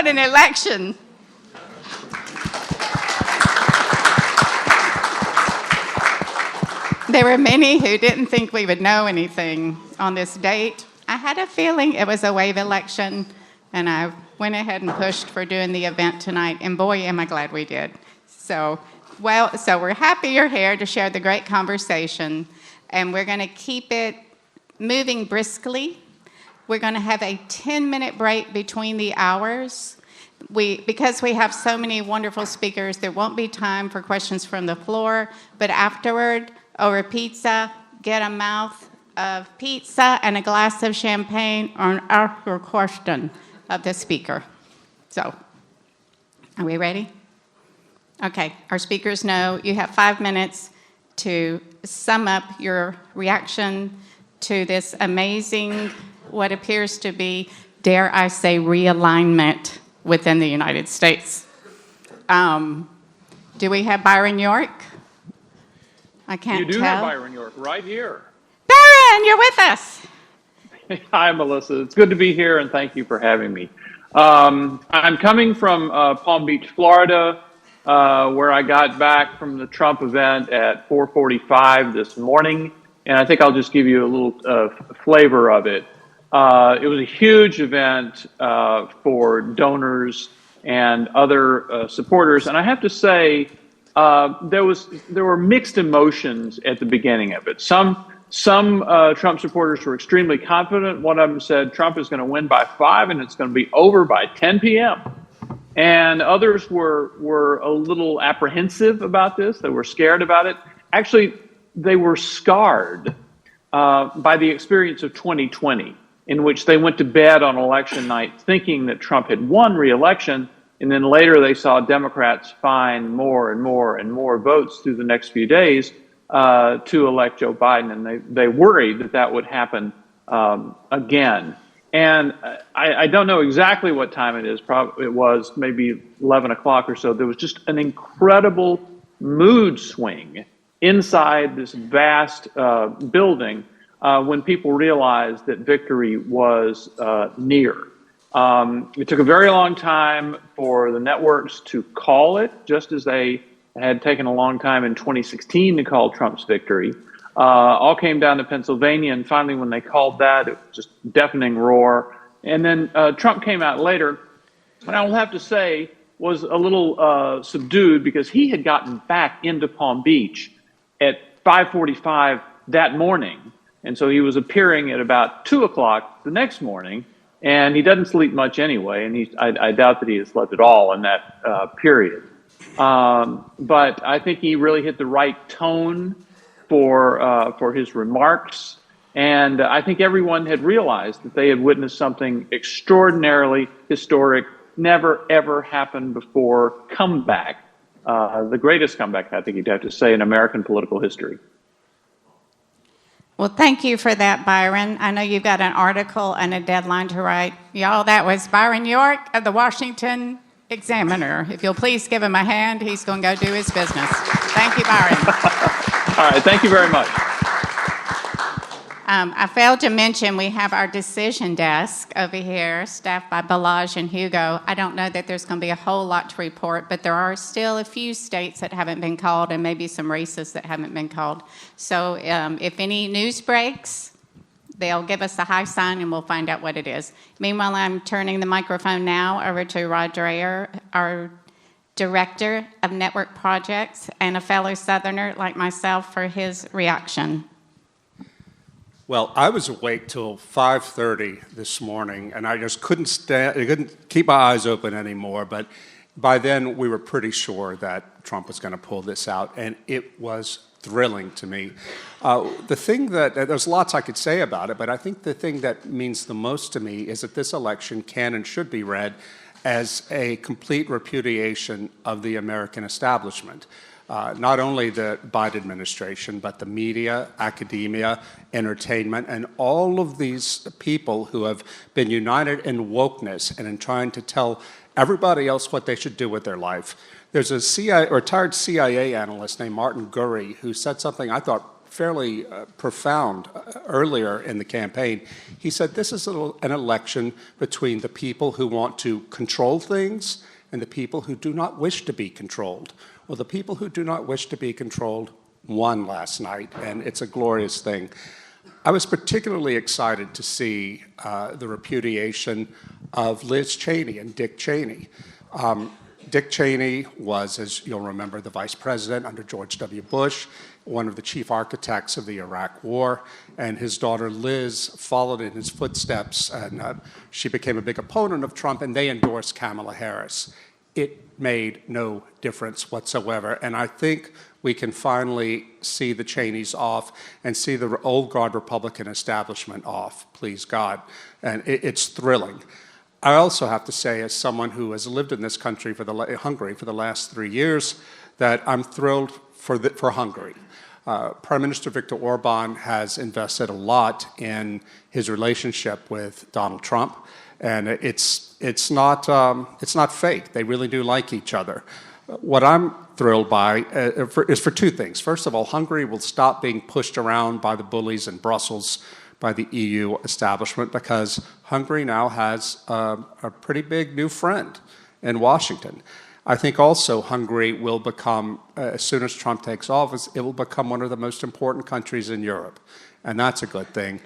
What an election. There were many who didn't think we would know anything on this date. I had a feeling it was a wave election, and I went ahead and pushed for doing the event tonight, and boy, am I glad we did. So we're happy you're here to share the great conversation, and we're going to keep it moving briskly. We're going to have a 10-minute break between the hours. Because we have so many wonderful speakers, there won't be time for questions from the floor, but afterward, over pizza, get a mouth of pizza and a glass of champagne or ask your question of the speaker. So, are we ready? Okay, our speakers know you have 5 minutes to sum up your reaction to this amazing, what appears to be, dare I say, realignment within the United States. Do we have Byron York? I can't tell. You do have Byron York right here. Byron, you're with us. Hi, Melissa. It's good to be here, and thank you for having me. I'm coming from Palm Beach, Florida, where I got back from the Trump event at 4:45 this morning, and I think I'll just give you a little flavor of it. It was a huge event for donors and other supporters, and I have to say, there were mixed emotions at the beginning of it. Some Trump supporters were extremely confident. One of them said Trump is going to win by 5 and it's going to be over by 10 p.m. And others were a little apprehensive about this. They were scared about it. Actually, they were scarred by the experience of 2020, in which they went to bed on election night thinking that Trump had won re-election. And then later they saw Democrats find more and more and more votes through the next few days to elect Joe Biden. And they worried that would happen again. And I don't know exactly what time it is. Probably it was maybe 11 o'clock or so. There was just an incredible mood swing inside this vast building when people realized that victory was near. It took a very long time for the networks to call it, just as they had taken a long time in 2016 to call Trump's victory. All came down to Pennsylvania, and finally when they called that, it was just deafening roar. And then Trump came out later, and I will have to say was a little subdued because he had gotten back into Palm Beach at 5:45 that morning. And so he was appearing at about 2 o'clock the next morning. And he doesn't sleep much anyway, and I doubt that he has slept at all in that period. But I think he really hit the right tone for his remarks, and I think everyone had realized that they had witnessed something extraordinarily historic, never ever happened before comeback, the greatest comeback I think you'd have to say in American political history. Well, thank you for that, Byron. I know you've got an article and a deadline to write. Y'all, that was Byron York of the Washington Examiner. If you'll please give him a hand, he's going to go do his business. Thank you, Byron. All right, thank you very much. I failed to mention we have our decision desk over here, staffed by Balaj and Hugo. I don't know that there's going to be a whole lot to report, but there are still a few states that haven't been called and maybe some races that haven't been called. So if any news breaks, they'll give us a high sign and we'll find out what it is. Meanwhile, I'm turning the microphone now over to Rod Dreher, our Director of Network Projects and a fellow Southerner like myself, for his reaction. Well, I was awake till 5:30 this morning, and I just couldn't keep my eyes open anymore. But by then, we were pretty sure that Trump was going to pull this out, and it was thrilling to me. The thing that, there's lots I could say about it, but I think the thing that means the most to me is that this election can and should be read as a complete repudiation of the American establishment. Not only the Biden administration, but the media, academia, entertainment, and all of these people who have been united in wokeness and in trying to tell everybody else what they should do with their life. There's a retired CIA analyst named Martin Gurry who said something I thought fairly profound earlier in the campaign. He said this is an election between the people who want to control things and the people who do not wish to be controlled. Well, the people who do not wish to be controlled won last night, and it's a glorious thing. I was particularly excited to see the repudiation of Liz Cheney and Dick Cheney. Dick Cheney was, as you'll remember, the vice president under George W. Bush, one of the chief architects of the Iraq War, and his daughter Liz followed in his footsteps, and she became a big opponent of Trump, and they endorsed Kamala Harris. It made no difference whatsoever, and I think we can finally see the Cheneys off and see the old guard Republican establishment off, please God, and it's thrilling. I also have to say, as someone who has lived in this country, Hungary, for the last 3 years, that I'm thrilled for Hungary. Prime Minister Viktor Orban has invested a lot in his relationship with Donald Trump, and it's not fake. They really do like each other. What I'm thrilled by is for two things. First of all, Hungary will stop being pushed around by the bullies in Brussels, by the EU establishment, because Hungary now has a pretty big new friend in Washington. I think also Hungary will become, as soon as Trump takes office, it will become one of the most important countries in Europe, and that's a good thing.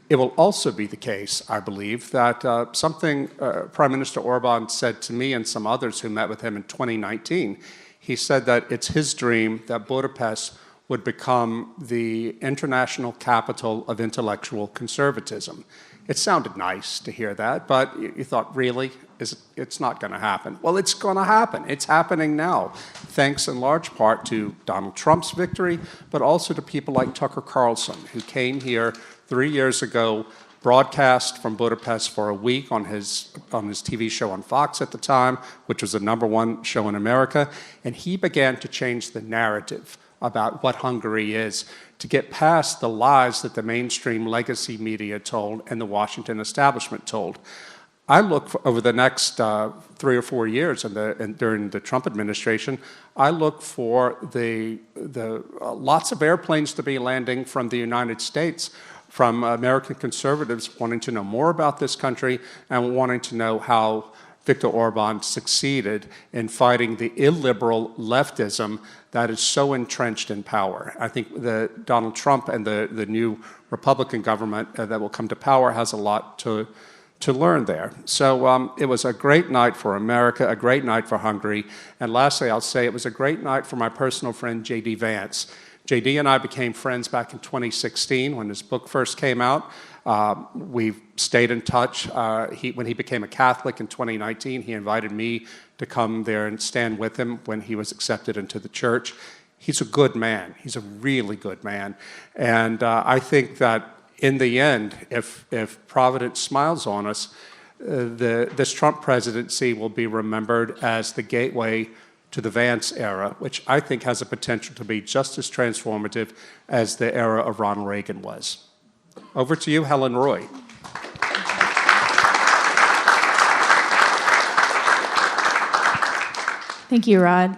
It will also be the case, I believe, that something Prime Minister Orban said to me and some others who met with him in 2019. He said that it's his dream that Budapest would become the international capital of intellectual conservatism. It sounded nice to hear that, but you thought, really? It's not going to happen. Well, it's going to happen. It's happening now, thanks in large part to Donald Trump's victory, but also to people like Tucker Carlson, who came here 3 years ago, broadcast from Budapest for a week on his TV show on Fox at the time, which was the #1 show in America, and he began to change the narrative about what Hungary is, to get past the lies that the mainstream legacy media told and the Washington establishment told. I look for, over the next 3 or 4 years during the Trump administration, I look for the lots of airplanes to be landing from the United States, from American conservatives wanting to know more about this country and wanting to know how Viktor Orban succeeded in fighting the illiberal leftism that is so entrenched in power. I think Donald Trump and the new Republican government that will come to power has a lot to learn there. So it was a great night for America, a great night for Hungary, and lastly, I'll say it was a great night for my personal friend J.D. Vance. J.D. and I became friends back in 2016 when his book first came out. We've stayed in touch. When he became a Catholic in 2019, he invited me to come there and stand with him when he was accepted into the church. He's a good man. He's a really good man. And I think that in the end, if Providence smiles on us, this Trump presidency will be remembered as the gateway to the Vance era, which I think has a potential to be just as transformative as the era of Ronald Reagan was. Over to you, Helen Roy. Thank you, Rod.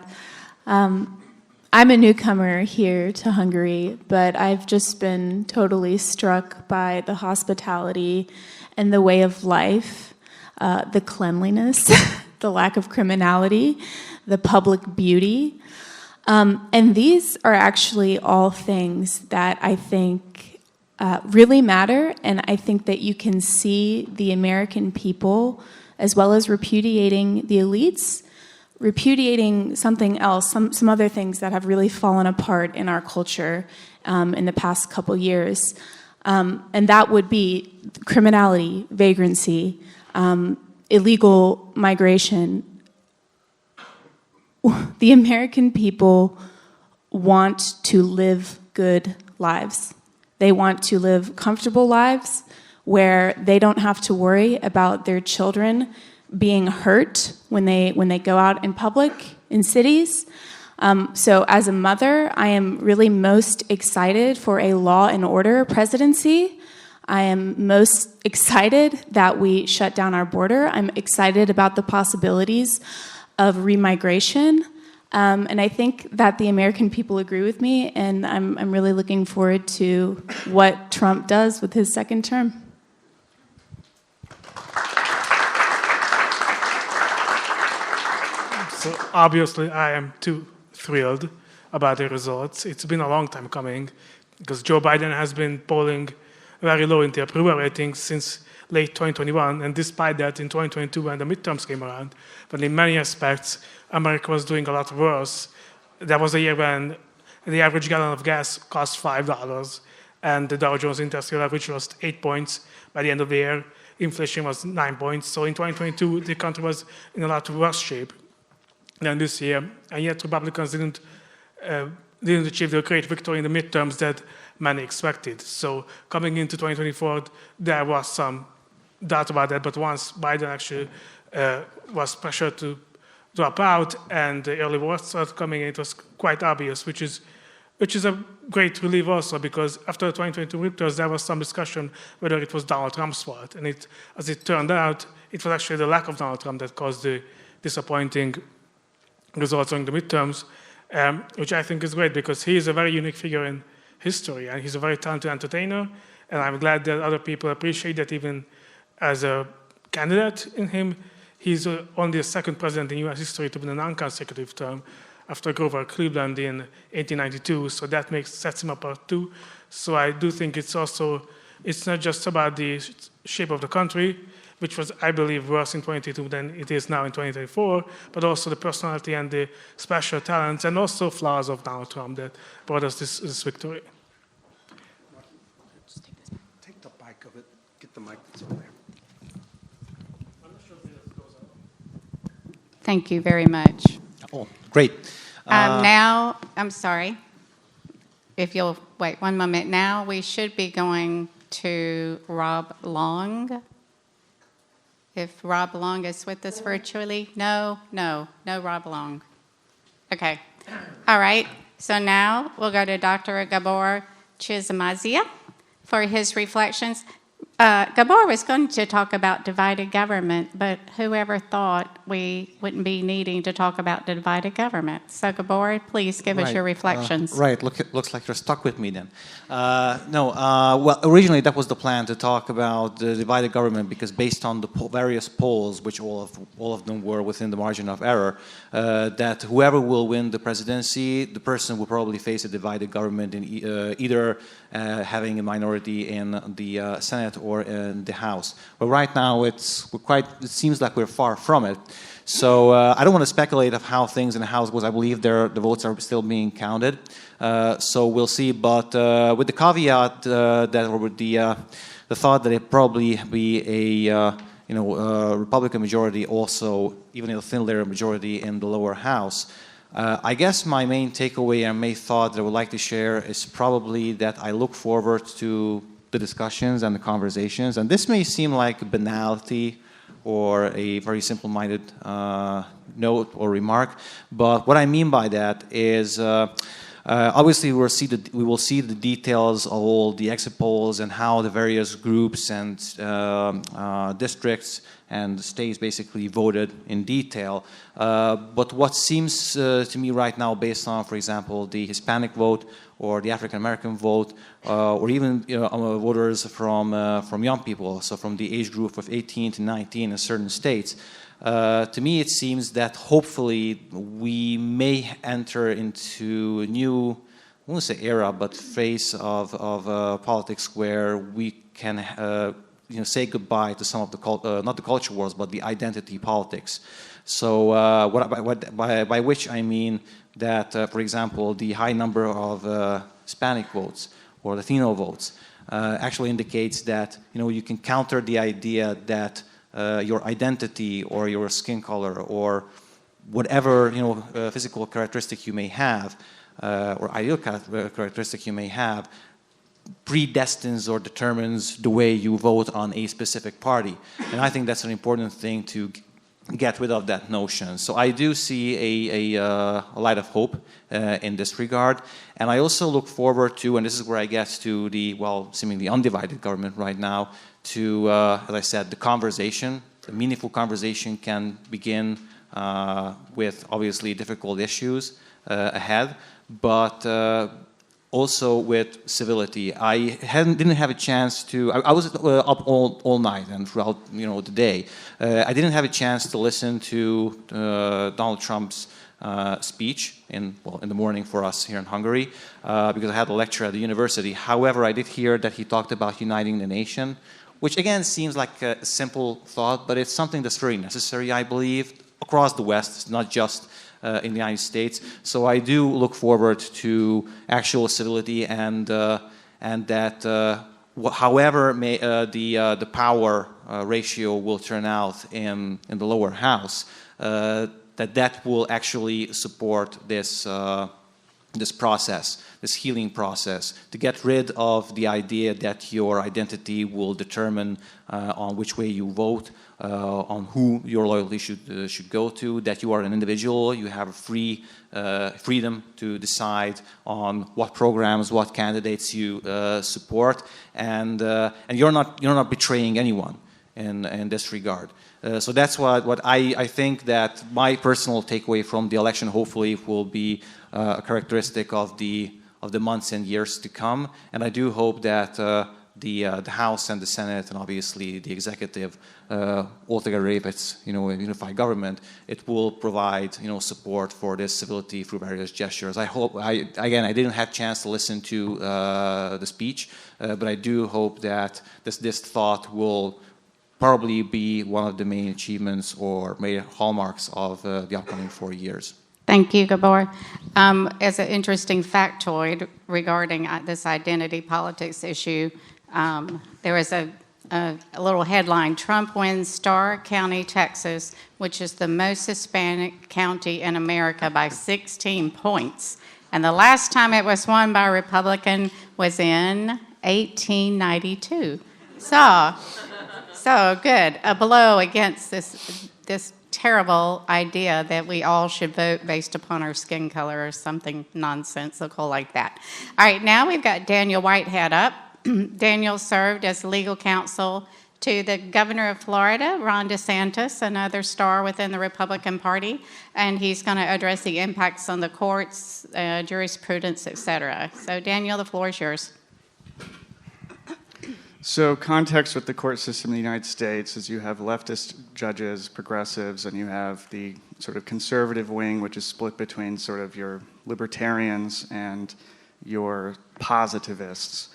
I'm a newcomer here to Hungary, but I've just been totally struck by the hospitality and the way of life, the cleanliness, the lack of criminality, the public beauty. And these are actually all things that I think really matter, and I think that you can see the American people, as well as repudiating the elites, repudiating something else, some other things that have really fallen apart in our culture in the past couple years. And that would be criminality, vagrancy, illegal migration. The American people want to live good lives. They want to live comfortable lives where they don't have to worry about their children being hurt when they go out in public in cities. So as a mother, I am really most excited for a law and order presidency. I am most excited that we shut down our border. I'm excited about the possibilities of remigration. And I think that the American people agree with me, and I'm really looking forward to what Trump does with his second term. So obviously I am too thrilled about the results. It's been a long time coming because Joe Biden has been polling very low in the approval ratings since late 2021, and despite that, in 2022, when the midterms came around, but in many aspects, America was doing a lot worse. That was a year when the average gallon of gas cost $5, and the Dow Jones Industrial Average lost 8 points. By the end of the year, inflation was 9 points. So in 2022, the country was in a lot worse shape than this year, and yet Republicans didn't achieve the great victory in the midterms that many expected. So coming into 2024, there was some doubt about that, but once Biden actually was pressured to drop out and the early votes started coming in, it was quite obvious, which is a great relief also, because after the 2022 midterms, there was some discussion whether it was Donald Trump's fault. And as it turned out, it was actually the lack of Donald Trump that caused the disappointing results during the midterms, which I think is great because he is a very unique figure in history, and he's a very talented entertainer, and I'm glad that other people appreciate that even as a candidate in him. He's only the second president in U.S. history to win a non-consecutive term after Grover Cleveland in 1892, so that sets him apart too. So I do think it's not just about the shape of the country, which was, I believe, worse in 2022 than it is now in 2024, but also the personality and the special talents and also flaws of Donald Trump that brought us this victory. Take the mic of it. Get the mic that's over there. Thank you very much. Oh, great. Now, I'm sorry. If you'll wait one moment. Now we should be going to Rob Long. If Rob Long is with us virtually. No, Rob Long. Okay. All right. So now we'll go to Dr. Gábor Csizmazia for his reflections. Gábor was going to talk about divided government, but whoever thought we wouldn't be needing to talk about divided government? So Gábor, please give us your reflections. Right, looks like you're stuck with me then. Well, originally that was the plan, to talk about the divided government, because based on the various polls, which all of them were within the margin of error, that whoever will win the presidency, the person will probably face a divided government in either having a minority in the Senate or in the House. But right now it seems like we're far from it. So I don't want to speculate of how things in the House goes. I believe the votes are still being counted. So we'll see. But with the caveat or with the thought that it probably be a Republican majority also, even a thin layer majority in the lower house. I guess my main takeaway and main thought that I would like to share is probably that I look forward to the discussions and the conversations. And this may seem like a banality or a very simple-minded note or remark, but what I mean by that is obviously we will see the details of all the exit polls and how the various groups and districts and states basically voted in detail. But what seems to me right now, based on, for example, the Hispanic vote or the African American vote, or even voters from young people, so from the age group of 18 to 19 in certain states, to me it seems that hopefully we may enter into a new, I won't say era, but phase of politics where we can say goodbye to some of the not the culture wars, but the identity politics. So by which I mean that, for example, the high number of Hispanic votes or Latino votes actually indicates that you can counter the idea that your identity or your skin color or whatever physical characteristic you may have or ideal characteristic you may have predestines or determines the way you vote on a specific party. And I think that's an important thing to get rid of that notion. So I do see a light of hope in this regard. And I also look forward to, and this is where I get to the, seemingly undivided government right now, to, as I said, the conversation. A meaningful conversation can begin with obviously difficult issues ahead, but also with civility. I didn't have a chance to. I was up all night and throughout the day. I didn't have a chance to listen to Donald Trump's speech in the morning for us here in Hungary because I had a lecture at the university. However, I did hear that he talked about uniting the nation, which again seems like a simple thought, but it's something that's very necessary, I believe, across the West, not just in the United States. So I do look forward to actual civility and that however the power ratio will turn out in the lower house, that will actually support this process, this healing process, to get rid of the idea that your identity will determine on which way you vote, on who your loyalty should go to, that you are an individual, you have freedom to decide on what programs, what candidates you support, and you're not betraying anyone in this regard. So that's what I think that my personal takeaway from the election hopefully will be a characteristic of the months and years to come, and I do hope that the House and the Senate and obviously the executive, altogether if it's a unified government, it will provide support for this civility through various gestures. I hope. I didn't have a chance to listen to the speech, but I do hope that this thought will probably be one of the main achievements or main hallmarks of the upcoming 4 years. Thank you, Gábor. As an interesting factoid regarding this identity politics issue, there was a little headline: Trump wins Starr County, Texas, which is the most Hispanic county in America, by 16 points. And the last time it was won by a Republican was in 1892. So good. A blow against this terrible idea that we all should vote based upon our skin color or something nonsensical like that. All right, now we've got Daniel Whitehead up. Daniel served as legal counsel to the governor of Florida, Ron DeSantis, another star within the Republican Party, and he's going to address the impacts on the courts, jurisprudence, etc. So, Daniel, the floor is yours. So context with the court system in the United States is you have leftist judges, progressives, and you have the sort of conservative wing, which is split between sort of your libertarians and your positivists,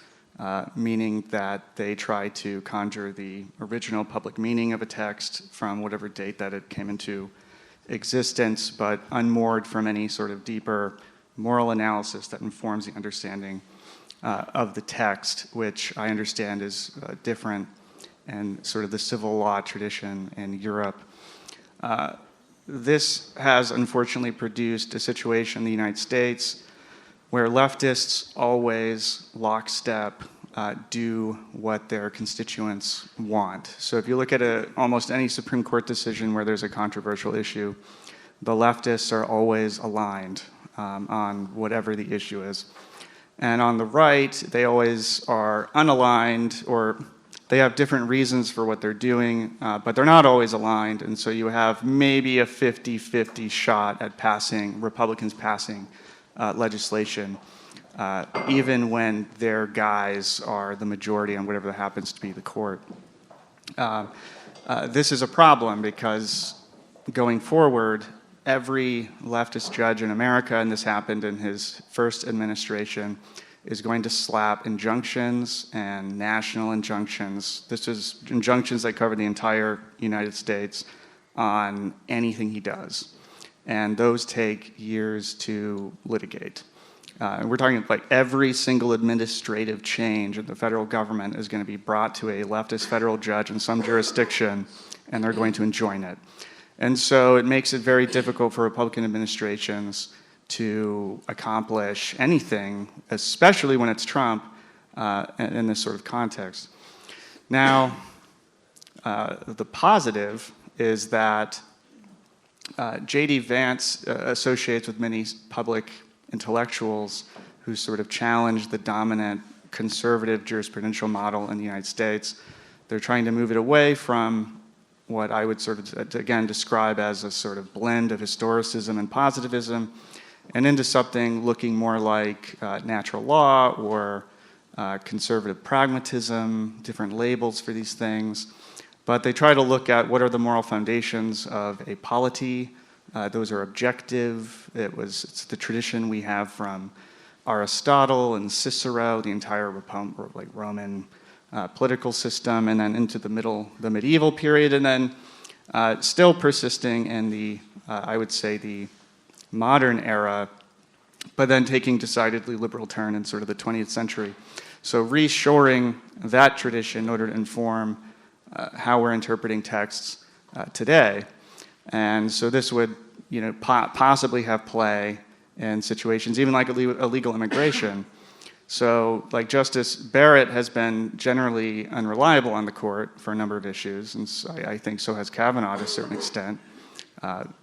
meaning that they try to conjure the original public meaning of a text from whatever date that it came into existence, but unmoored from any sort of deeper moral analysis that informs the understanding of the text, which I understand is different and sort of the civil law tradition in Europe. This has unfortunately produced a situation in the United States where leftists always lockstep do what their constituents want. So if you look at almost any Supreme Court decision where there's a controversial issue, the leftists are always aligned on whatever the issue is. And on the right, they always are unaligned, or they have different reasons for what they're doing, but they're not always aligned. And so you have maybe a 50-50 shot at Republicans passing legislation, even when their guys are the majority on whatever happens to be the court. This is a problem because going forward, every leftist judge in America, and this happened in his first administration, is going to slap injunctions and national injunctions. This is injunctions that cover the entire United States on anything he does. And those take years to litigate. And we're talking like every single administrative change in the federal government is going to be brought to a leftist federal judge in some jurisdiction, and they're going to enjoin it. And so it makes it very difficult for Republican administrations to accomplish anything, especially when it's Trump, in this sort of context. Now, the positive is that J.D. Vance associates with many public intellectuals who sort of challenge the dominant conservative jurisprudential model in the United States. They're trying to move it away from what I would sort of, again, describe as a sort of blend of historicism and positivism, and into something looking more like natural law or conservative pragmatism, different labels for these things. But they try to look at what are the moral foundations of a polity. Those are objective. It's the tradition we have from Aristotle and Cicero, the entire Roman political system, and then into the medieval period, and then still persisting in the, I would say, the modern era, but then taking decidedly liberal turn in sort of the 20th century. So reshoring that tradition in order to inform how we're interpreting texts today. And so this would, possibly have play in situations even like illegal immigration. So, like Justice Barrett has been generally unreliable on the court for a number of issues, and I think so has Kavanaugh to a certain extent.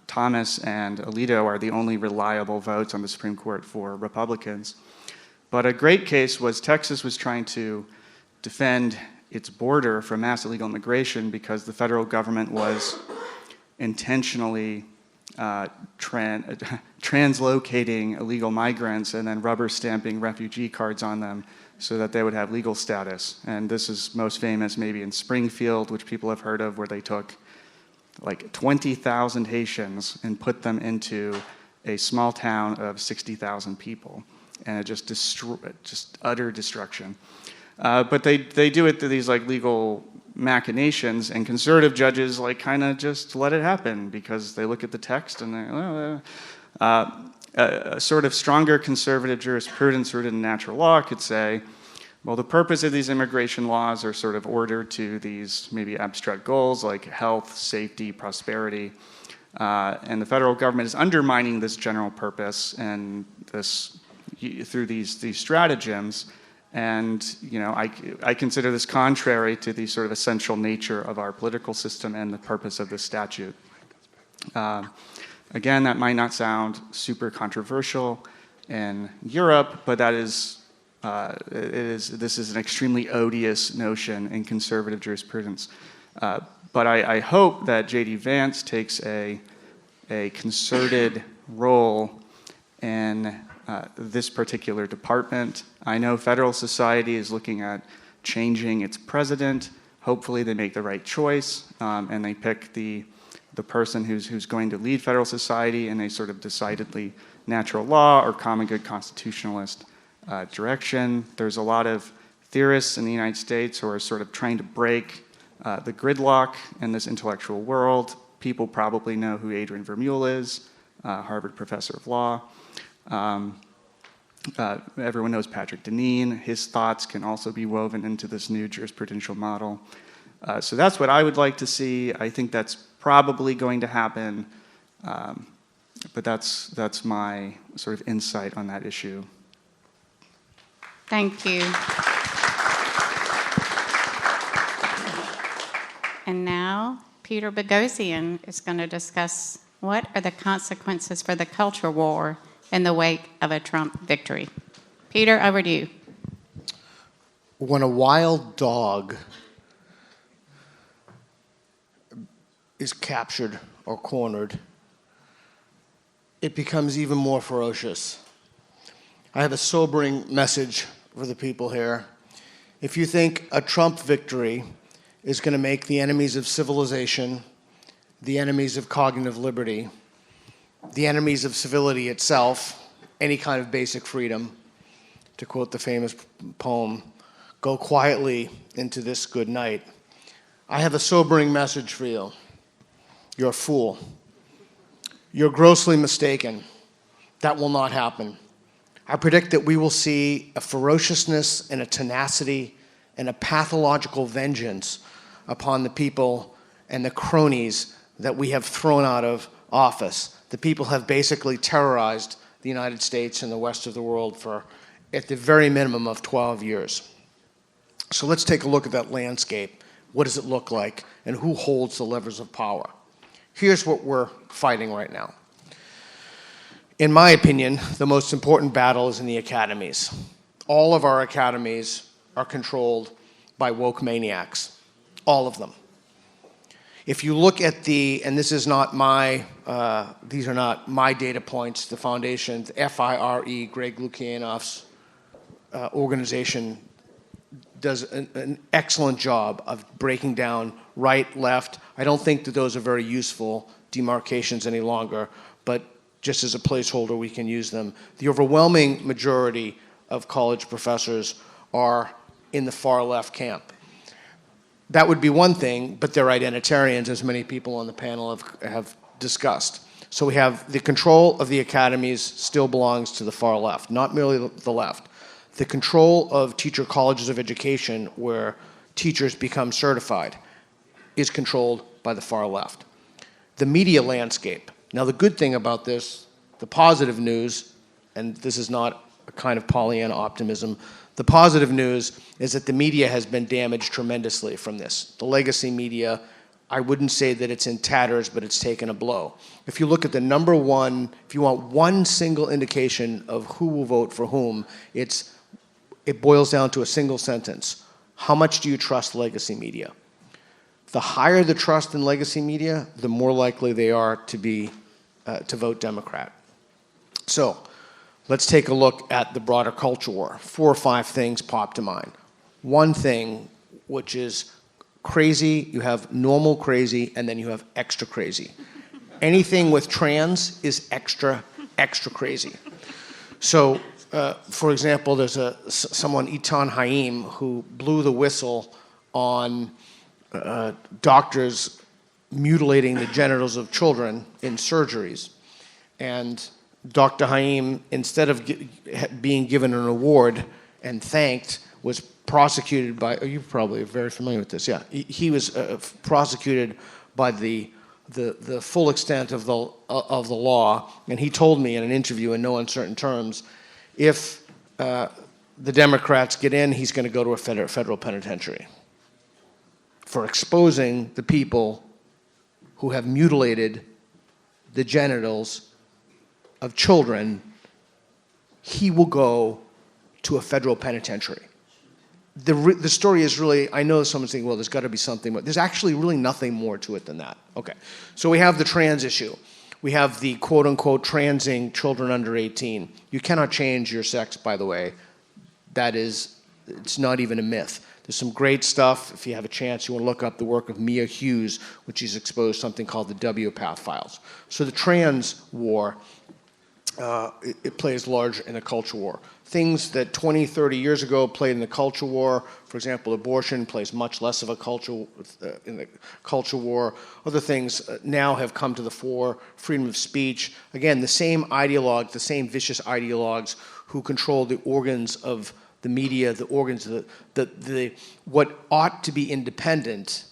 Thomas and Alito are the only reliable votes on the Supreme Court for Republicans. But a great case was Texas was trying to defend its border from mass illegal immigration because the federal government was intentionally translocating illegal migrants and then rubber stamping refugee cards on them so that they would have legal status. And this is most famous maybe in Springfield, which people have heard of, where they took like 20,000 Haitians and put them into a small town of 60,000 people. And it just utter destruction. But they do it through these like legal machinations, and conservative judges like kind of just let it happen because they look at the text and they're a sort of stronger conservative jurisprudence rooted in natural law could say, well, the purpose of these immigration laws are sort of ordered to these maybe abstract goals like health, safety, prosperity, and the federal government is undermining this general purpose and this through these stratagems. And I consider this contrary to the sort of essential nature of our political system and the purpose of this statute. Again, that might not sound super controversial in Europe, but this is an extremely odious notion in conservative jurisprudence. But I hope that J.D. Vance takes a concerted role in this particular department. I know Federal Society is looking at changing its president. Hopefully they make the right choice and they pick the person who's going to lead Federal Society in a sort of decidedly natural law or common good constitutionalist direction. There's a lot of theorists in the United States who are sort of trying to break the gridlock in this intellectual world. People probably know who Adrian Vermeule is, Harvard professor of law. Everyone knows Patrick Deneen. His thoughts can also be woven into this new jurisprudential model. So that's what I would like to see. I think that's probably going to happen, but that's my sort of insight on that issue. Thank you. And now Peter Boghossian is going to discuss what are the consequences for the culture war in the wake of a Trump victory. Peter, over to you. When a wild dog is captured or cornered, it becomes even more ferocious. I have a sobering message for the people here. If you think a Trump victory is going to make the enemies of civilization, the enemies of cognitive liberty, the enemies of civility itself, any kind of basic freedom, to quote the famous poem, go quietly into this good night, I have a sobering message for you. You're a fool. You're grossly mistaken. That will not happen. I predict that we will see a ferociousness and a tenacity and a pathological vengeance upon the people and the cronies that we have thrown out of office. The people have basically terrorized the United States and the rest of the world for, at the very minimum, of 12 years. So let's take a look at that landscape. What does it look like? And who holds the levers of power? Here's what we're fighting right now. In my opinion, the most important battle is in the academies. All of our academies are controlled by woke maniacs. All of them. If you look at and this is not these are not my data points, the foundation, the FIRE, Greg Lukianoff's organization does an excellent job of breaking down right, left. I don't think that those are very useful demarcations any longer, but just as a placeholder, we can use them. The overwhelming majority of college professors are in the far left camp. That would be one thing, but they're identitarians, as many people on the panel have discussed. So we have the control of the academies still belongs to the far left, not merely the left. The control of teacher colleges of education, where teachers become certified, is controlled by the far left. The media landscape. Now, the good thing about this, the positive news, and this is not a kind of Pollyanna optimism, the positive news is that the media has been damaged tremendously from this. The legacy media, I wouldn't say that it's in tatters, but it's taken a blow. If you look at the number one, if you want one single indication of who will vote for whom, it boils down to a single sentence. How much do you trust legacy media? The higher the trust in legacy media, the more likely they are to vote Democrat. So let's take a look at the broader culture war. 4 or 5 things pop to mind. One thing, which is crazy, you have normal crazy, and then you have extra crazy. Anything with trans is extra crazy. So, for example, there's someone, Itan Haim, who blew the whistle on doctors mutilating the genitals of children in surgeries. And Dr. Haim, instead of being given an award and thanked, was prosecuted by, you probably are very familiar with this, yeah. He was prosecuted by the full extent of the law, and he told me in an interview in no uncertain terms, if the Democrats get in, he's going to go to a federal penitentiary for exposing the people who have mutilated the genitals of children. He will go to a federal penitentiary. The story is really, I know someone's thinking, well, there's got to be something, but there's actually really nothing more to it than that. Okay, so we have the trans issue. We have the quote-unquote transing children under 18. You cannot change your sex, by the way. It's not even a myth. There's some great stuff. If you have a chance, you want to look up the work of Mia Hughes, which has exposed something called the WPATH files. So the trans war, it plays large in the culture war. Things that 20, 30 years ago played in the culture war, for example, abortion plays much less of a culture in the culture war. Other things now have come to the fore, freedom of speech. Again, the same ideologues, the same vicious ideologues who control the organs of the media, the organs of what ought to be independent.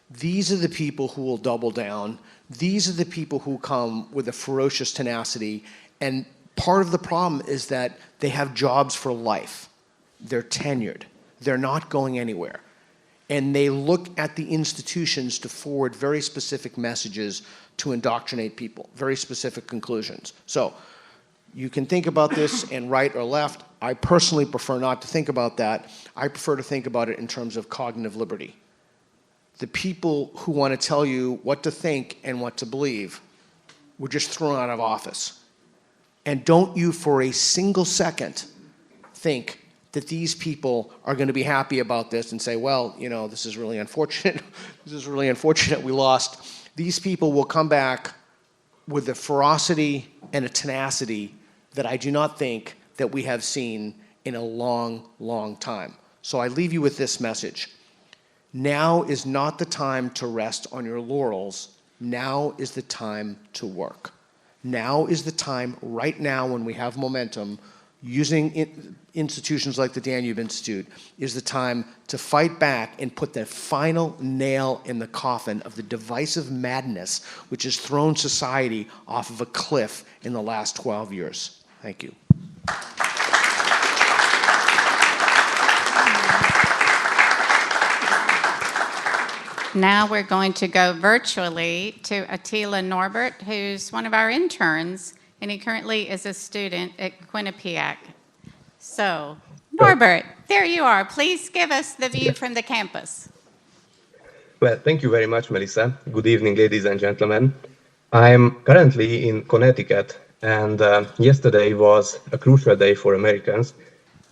These are the people who will double down. These are the people who come with a ferocious tenacity. And part of the problem is that they have jobs for life. They're tenured. They're not going anywhere. And they look at the institutions to forward very specific messages to indoctrinate people, very specific conclusions. So you can think about this in right or left. I personally prefer not to think about that. I prefer to think about it in terms of cognitive liberty. The people who want to tell you what to think and what to believe were just thrown out of office. And don't you for a single second think that these people are going to be happy about this and say, well, this is really unfortunate. This is really unfortunate we lost. These people will come back with a ferocity and a tenacity that I do not think that we have seen in a long, long time. So I leave you with this message. Now is not the time to rest on your laurels. Now is the time to work. Now is the time, right now when we have momentum, using institutions like the Danube Institute, is the time to fight back and put the final nail in the coffin of the divisive madness which has thrown society off of a cliff in the last 12 years. Thank you. Now we're going to go virtually to Attila Norbert, who's one of our interns, and he currently is a student at Quinnipiac. So, Norbert, there you are. Please give us the view from the campus. Well, thank you very much, Melissa. Good evening, ladies and gentlemen. I'm currently in Connecticut, and yesterday was a crucial day for Americans,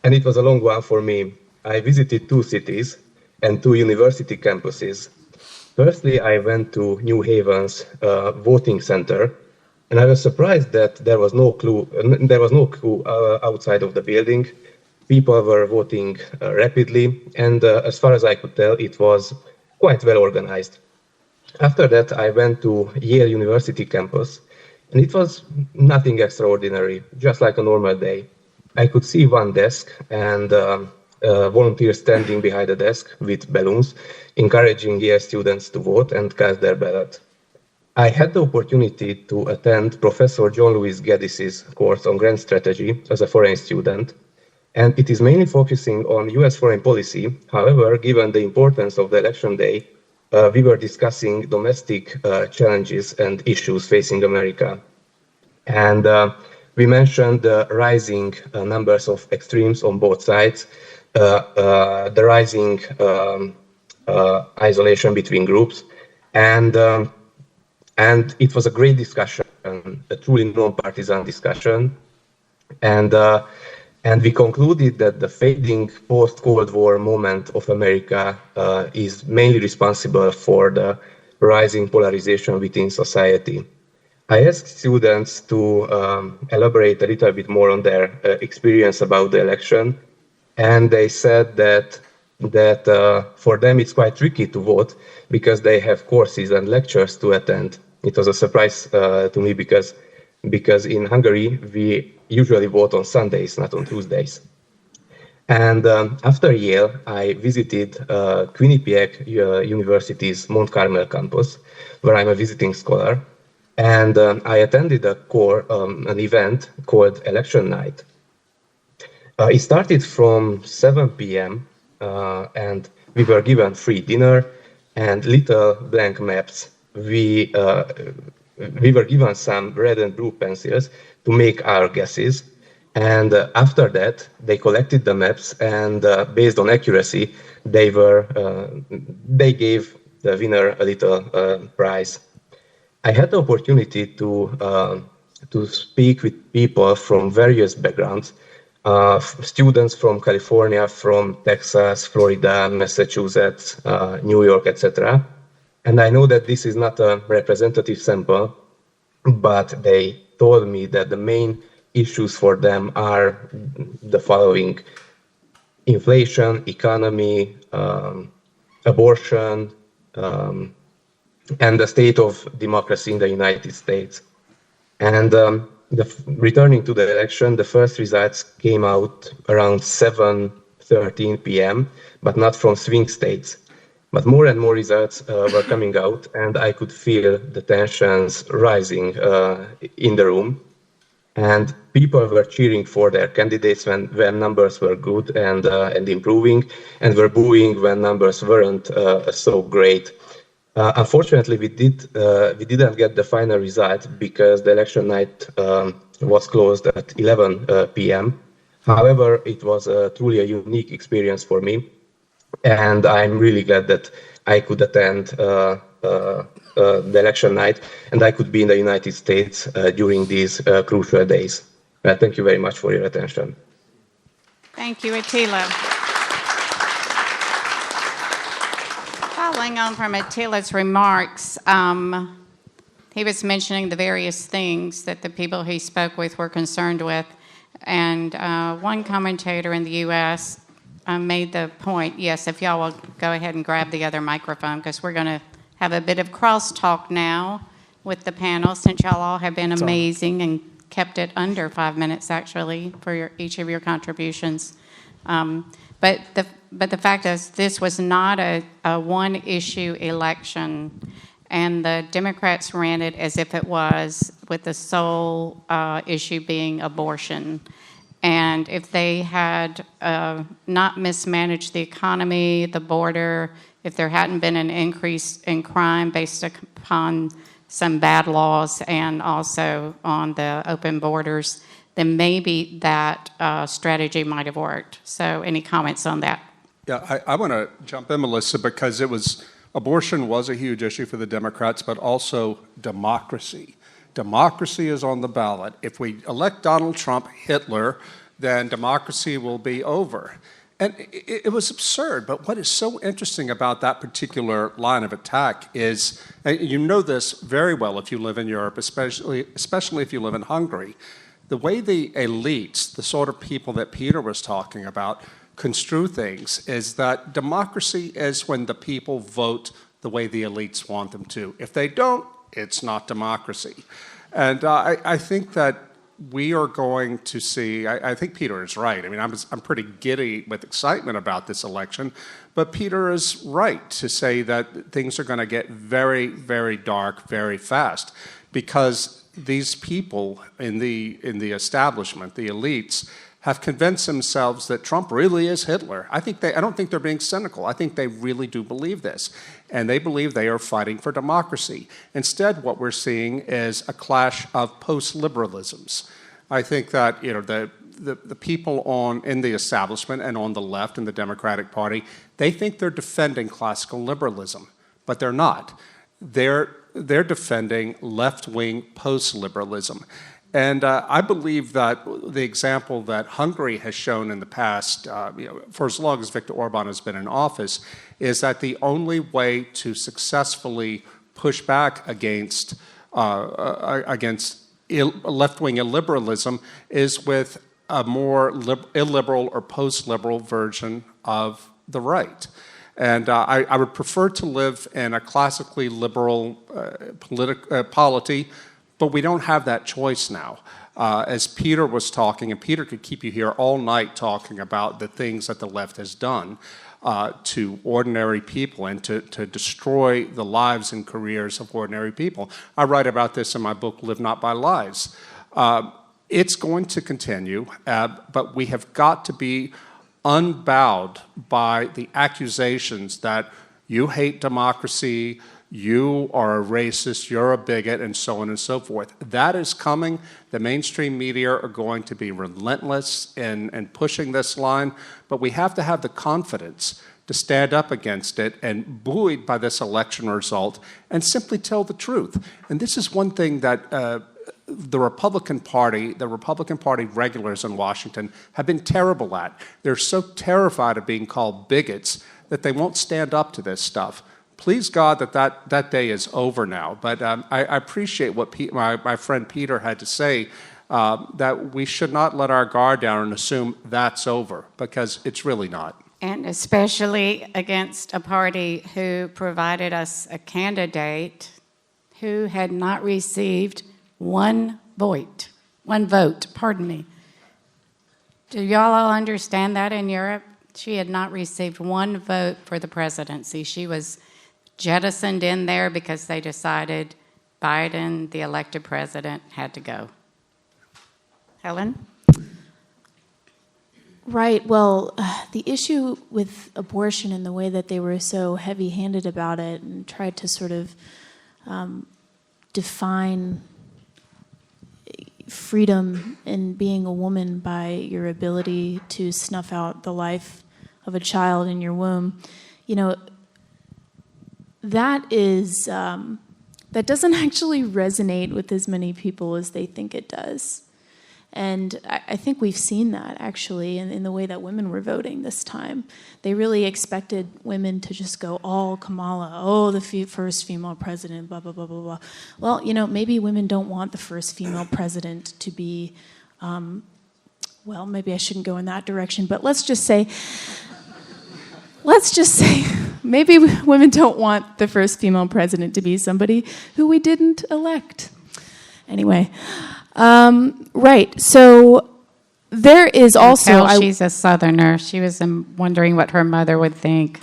and it was a long one for me. I visited 2 cities and 2 university campuses. Firstly, I went to New Haven's voting center, and I was surprised that there was no queue outside of the building. People were voting rapidly, and as far as I could tell, it was quite well organized. After that, I went to Yale University campus, and it was nothing extraordinary, just like a normal day. I could see one desk and volunteers standing behind the desk with balloons, encouraging Yale students to vote and cast their ballot. I had the opportunity to attend Professor John Louis Gaddis's course on grand strategy as a foreign student, and it is mainly focusing on US foreign policy. However, given the importance of the election day, we were discussing domestic challenges and issues facing America. And we mentioned the rising numbers of extremes on both sides, the rising isolation between groups, and it was a great discussion, a truly non-partisan discussion. And we concluded that the fading post-Cold War moment of America is mainly responsible for the rising polarization within society. I asked students to elaborate a little bit more on their experience about the election, and they said that for them it's quite tricky to vote because they have courses and lectures to attend. It was a surprise to me because in Hungary we usually vote on Sundays, not on Tuesdays. And after Yale, I visited Quinnipiac University's Mount Carmel campus, where I'm a visiting scholar, and I attended an event called Election Night. It started from 7 p.m. And we were given free dinner and little blank maps. We were given some red and blue pencils to make our guesses. And after that, they collected the maps, and based on accuracy, they gave the winner a little prize. I had the opportunity to speak with people from various backgrounds, students from California, from Texas, Florida, Massachusetts, New York, etc. And I know that this is not a representative sample, but they told me that the main issues for them are the following: inflation, economy, abortion, and the state of democracy in the United States. And returning to the election, the first results came out around 7:13 p.m., but not from swing states. But more and more results were coming out, and I could feel the tensions rising in the room. And people were cheering for their candidates when numbers were good and improving, and were booing when numbers weren't so great. Unfortunately, we didn't get the final result because the election night was closed at 11 p.m. However, it was truly a unique experience for me, and I'm really glad that I could attend the election night, and I could be in the United States during these crucial days. Thank you very much for your attention. Thank you, Attila. Following on from Attila's remarks, he was mentioning the various things that the people he spoke with were concerned with. And one commentator in the U.S. Made the point, yes, if y'all will go ahead and grab the other microphone, because we're going to have a bit of crosstalk now with the panel, since y'all all have been amazing and kept it under 5 minutes, actually, for each of your contributions. But the fact is, this was not a one-issue election, and the Democrats ran it as if it was, with the sole issue being abortion. And if they had not mismanaged the economy, the border, if there hadn't been an increase in crime based upon some bad laws and also on the open borders, then maybe that strategy might have worked. So any comments on that? Yeah, I want to jump in, Melissa, because it was Abortion was a huge issue for the Democrats, but also democracy. Democracy is on the ballot. If we elect Donald Trump Hitler, then democracy will be over. And it was absurd, but what is so interesting about that particular line of attack is, and you know this very well if you live in Europe, especially if you live in Hungary, the way the elites, the sort of people that Peter was talking about, construe things is that democracy is when the people vote the way the elites want them to. If they don't, it's not democracy. And I think that we are going to see, I think Peter is right. I mean, I'm pretty giddy with excitement about this election, but Peter is right to say that things are going to get very, very dark very fast, because these people in the establishment, the elites, have convinced themselves that Trump really is Hitler. I don't think they're being cynical. I think they really do believe this. And they believe they are fighting for democracy. Instead, what we're seeing is a clash of post-liberalisms. I think that the people in the establishment and on the left in the Democratic Party, they think they're defending classical liberalism, but they're not. They're defending left-wing post-liberalism. And I believe that the example that Hungary has shown in the past, for as long as Viktor Orban has been in office, is that the only way to successfully push back against left-wing illiberalism is with a more illiberal or post-liberal version of the right. And I would prefer to live in a classically liberal polity, but we don't have that choice now. As Peter was talking, and Peter could keep you here all night talking about the things that the left has done to ordinary people and to destroy the lives and careers of ordinary people. I write about this in my book, Live Not by Lies. It's going to continue, but we have got to be unbowed by the accusations that you hate democracy, you are a racist, you're a bigot, and so on and so forth. That is coming. The mainstream media are going to be relentless in pushing this line, but we have to have the confidence to stand up against it and buoyed by this election result and simply tell the truth. And this is one thing that the Republican Party regulars in Washington have been terrible at. They're so terrified of being called bigots that they won't stand up to this stuff. Please God that day is over now. But I appreciate what my friend Peter had to say, that we should not let our guard down and assume that's over, because it's really not. And especially against a party who provided us a candidate who had not received one vote. Do y'all all understand that in Europe? She had not received one vote for the presidency. She was jettisoned in there because they decided Biden, the elected president, had to go. Helen? Right. Well, the issue with abortion and the way that they were so heavy-handed about it and tried to sort of define freedom in being a woman by your ability to snuff out the life of a child in your womb, that doesn't actually resonate with as many people as they think it does. And I think we've seen that, actually, in the way that women were voting this time. They really expected women to just go all Kamala, the first female president, blah, blah, blah, blah, blah. Well, maybe women don't want the first female president to be, maybe I shouldn't go in that direction, but let's just say maybe women don't want the first female president to be somebody who we didn't elect. Anyway, right. So there is also... she's a Southerner. She was wondering what her mother would think.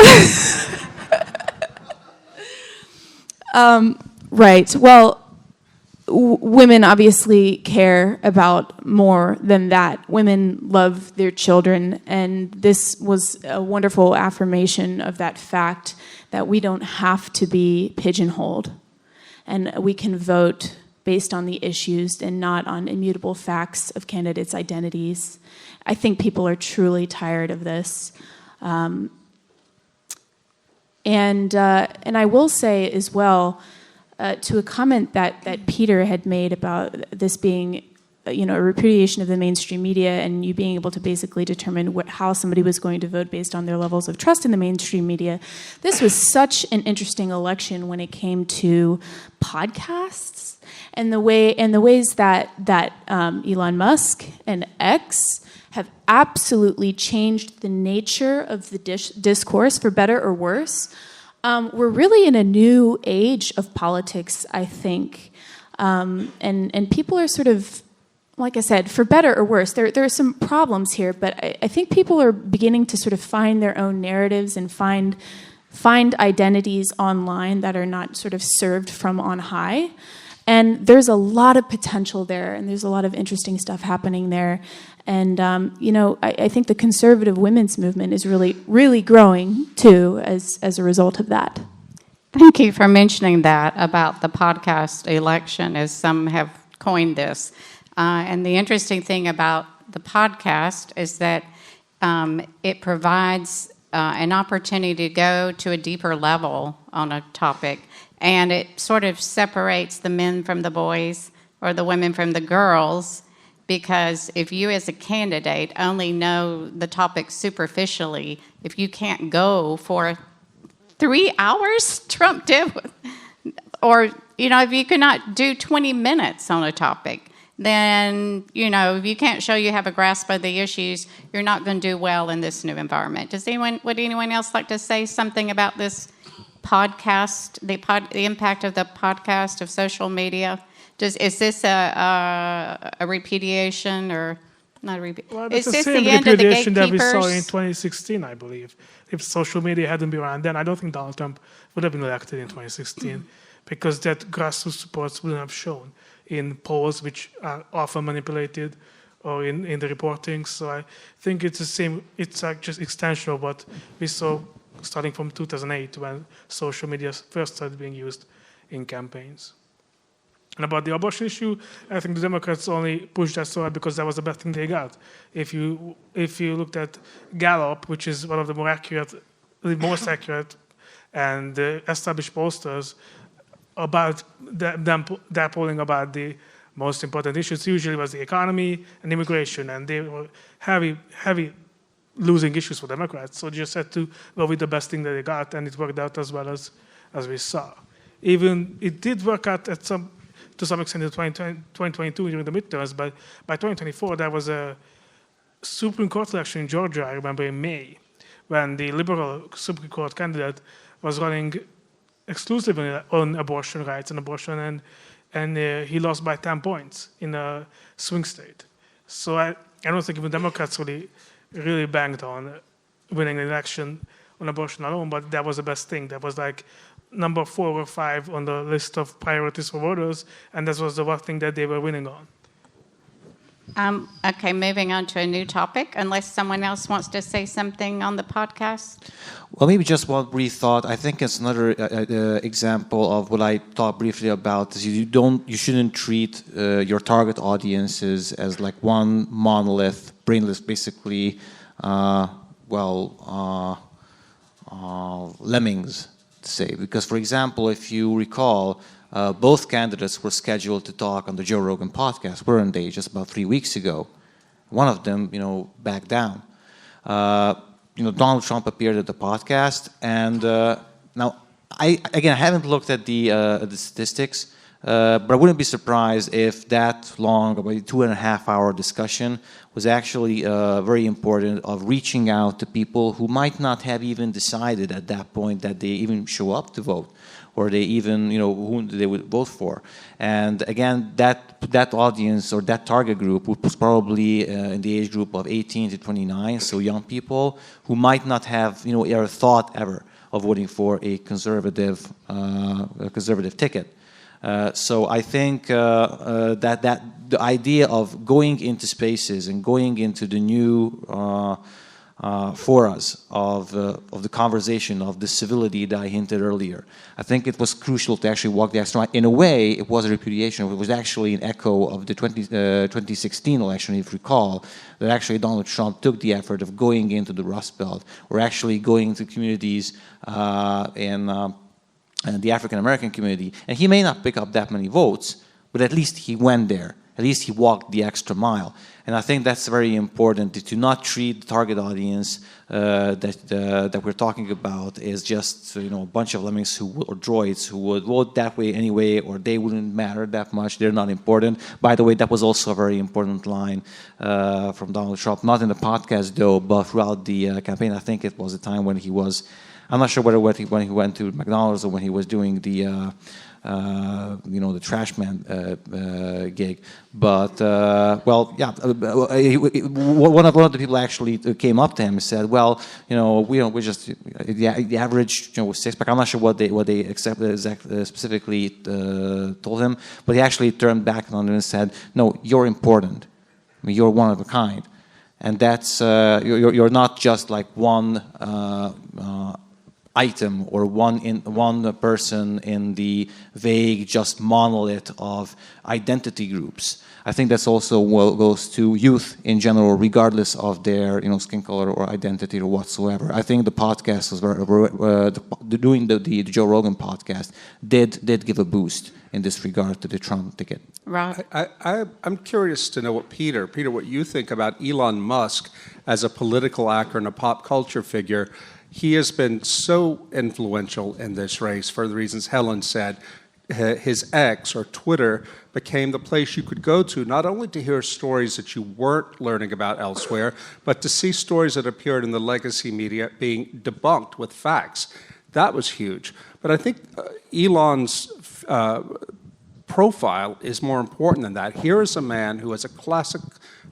Right. Well, women obviously care about more than that. Women love their children, and this was a wonderful affirmation of that fact that we don't have to be pigeonholed, and we can vote based on the issues and not on immutable facts of candidates' identities. I think people are truly tired of this. And I will say as well, to a comment that Peter had made about this being, a repudiation of the mainstream media and you being able to basically determine how somebody was going to vote based on their levels of trust in the mainstream media. This was such an interesting election when it came to podcasts and the ways that Elon Musk and X have absolutely changed the nature of the discourse for better or worse. We're really in a new age of politics, I think, and people are sort of, like I said, for better or worse. There are some problems here, but I think people are beginning to sort of find their own narratives and find identities online that are not sort of served from on high. And there's a lot of potential there, and there's a lot of interesting stuff happening there. And, I think the conservative women's movement is really, really growing, too, as a result of that. Thank you for mentioning that about the podcast election, as some have coined this. And the interesting thing about the podcast is that it provides an opportunity to go to a deeper level on a topic, and it sort of separates the men from the boys or the women from the girls, because if you as a candidate only know the topic superficially, if you can't go for 3 hours, Trump did, or, if you cannot do 20 minutes on a topic, then, if you can't show you have a grasp of the issues, you're not going to do well in this new environment. Would anyone else like to say something about this podcast, the impact of the podcast, of social media? Is this a repudiation or not a repudiation? Well, it's is the this same the end of the repudiation that we gatekeepers? saw in 2016, I believe. If social media hadn't been around then, I don't think Donald Trump would have been elected in 2016 because that grassroots support wouldn't have shown in polls, which are often manipulated, or in the reporting. So I think it's the same. It's like just extension of what we saw starting from 2008 when social media first started being used in campaigns. And about the abortion issue, I think the Democrats only pushed that so hard because that was the best thing they got. If you looked at Gallup, which is one of the most accurate and established pollsters about their polling about the most important issues, usually was the economy and immigration, and they were heavy losing issues for Democrats. So they just had to go with the best thing that they got, and it worked out as well as we saw. Even it did work out to some extent in 2022 during the midterms, but by 2024 there was a Supreme Court election in Georgia, I remember in May, when the liberal Supreme Court candidate was running exclusively on abortion rights and abortion, and he lost by 10 points in a swing state. So I don't think even Democrats really banked on winning an election on abortion alone, but that was the best thing. That was like number 4 or 5 on the list of priorities for voters, and that was the one thing that they were winning on. Okay, moving on to a new topic, unless someone else wants to say something on the podcast. Well, maybe just one brief thought. I think it's another example of what I talked briefly about. Is you shouldn't treat your target audiences as like one monolith, brainless, basically, lemmings, to say. Because, for example, if you recall, both candidates were scheduled to talk on the Joe Rogan podcast, weren't they, just about 3 weeks ago? One of them, backed down. Donald Trump appeared at the podcast, and now I haven't looked at the statistics, but I wouldn't be surprised if that long, about 2.5-hour discussion was actually very important of reaching out to people who might not have even decided at that point that they even show up to vote, or they even, whom they would vote for. And again, that audience or that target group was probably in the age group of 18 to 29, so young people who might not have, ever thought ever of voting for a conservative ticket. So I think that the idea of going into spaces and going into the new for us of the conversation, of the civility that I hinted earlier. I think it was crucial to actually walk the extra mile. In a way, it was a repudiation. It was actually an echo of the 2016 election, if you recall, that actually Donald Trump took the effort of going into the Rust Belt, or actually going to communities in the African American community. And he may not pick up that many votes, but at least he went there. At least he walked the extra mile. And I think that's very important, to not treat the target audience that we're talking about as just a bunch of lemmings or droids who would vote that way anyway, or they wouldn't matter that much, they're not important. By the way, that was also a very important line from Donald Trump, not in the podcast though, but throughout the campaign. I think it was a time when he was, I'm not sure whether when he went to McDonald's or when he was doing the the trash man gig, but one of the people actually came up to him and said, "Well, we're just the average, six-pack." I'm not sure what they specifically told him, but he actually turned back on him and said, "No, you're important. I mean, you're one of a kind, and that's you're not just like one." Item or one person in the vague just monolith of identity groups. I think that's also goes to youth in general, regardless of their skin color or identity or whatsoever. I think the podcast was doing the Joe Rogan podcast did give a boost in this regard to the Trump ticket. Right. I'm curious to know what you think about Elon Musk as a political actor and a pop culture figure. He has been so influential in this race for the reasons Helen said. His X or Twitter became the place you could go to, not only to hear stories that you weren't learning about elsewhere, but to see stories that appeared in the legacy media being debunked with facts. That was huge. But I think Elon's profile is more important than that. Here is a man who has a classic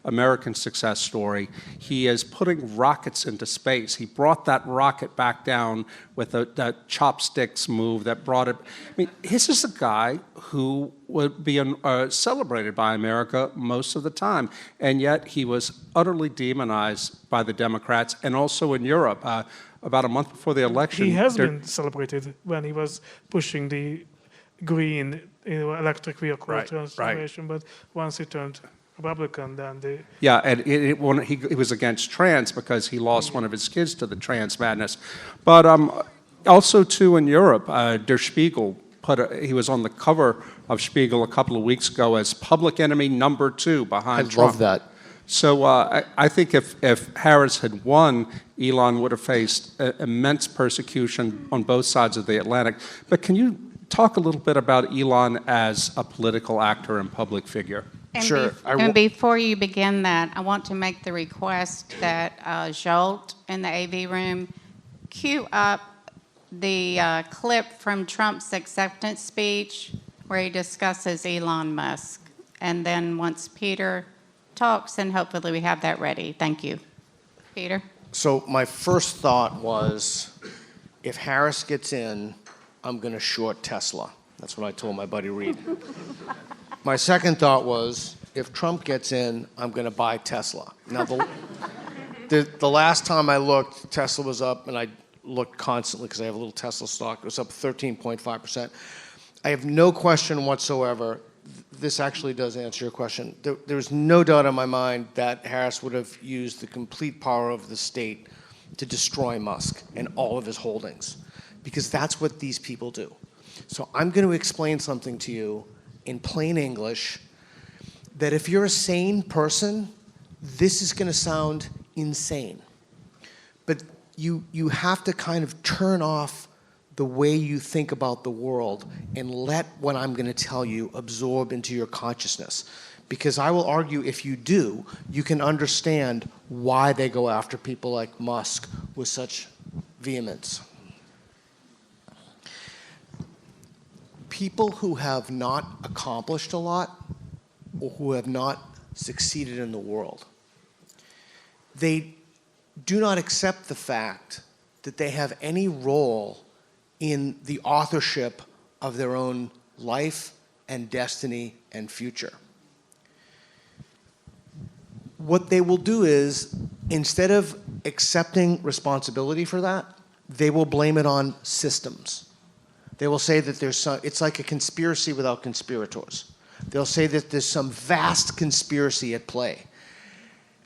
American success story. He is putting rockets into space. He brought that rocket back down with that chopsticks move that brought it. I mean, this is a guy who would be celebrated by America most of the time, and yet he was utterly demonized by the Democrats and also in Europe. About a month before the election, he has been celebrated when he was pushing the green electric vehicle transformation, but once he turned Republican, then they... Yeah, and he was against trans because he lost one of his kids to the trans madness. But also, too, in Europe, Der Spiegel he was on the cover of Spiegel a couple of weeks ago as public enemy number 2 behind Trump. I love that. So I think if Harris had won, Elon would have faced immense persecution on both sides of the Atlantic. But can you talk a little bit about Elon as a political actor and public figure? And Sure. And before you begin that, I want to make the request that Jolt in the AV room cue up the clip from Trump's acceptance speech where he discusses Elon Musk. And then once Peter talks, and hopefully we have that ready. Thank you. Peter? So my first thought was, if Harris gets in, I'm going to short Tesla. That's what I told my buddy Reed. My second thought was, if Trump gets in, I'm going to buy Tesla. Now, the last time I looked, Tesla was up, and I looked constantly because I have a little Tesla stock. It was up 13.5%. I have no question whatsoever. This actually does answer your question. There's no doubt in my mind that Harris would have used the complete power of the state to destroy Musk and all of his holdings, because that's what these people do. So I'm going to explain something to you in plain English that if you're a sane person, this is going to sound insane. But you have to kind of turn off the way you think about the world and let what I'm going to tell you absorb into your consciousness. Because I will argue if you do, you can understand why they go after people like Musk with such vehemence. People who have not accomplished a lot or who have not succeeded in the world, they do not accept the fact that they have any role in the authorship of their own life and destiny and future. What they will do is, instead of accepting responsibility for that, they will blame it on systems. They will say that it's like a conspiracy without conspirators. They'll say that there's some vast conspiracy at play.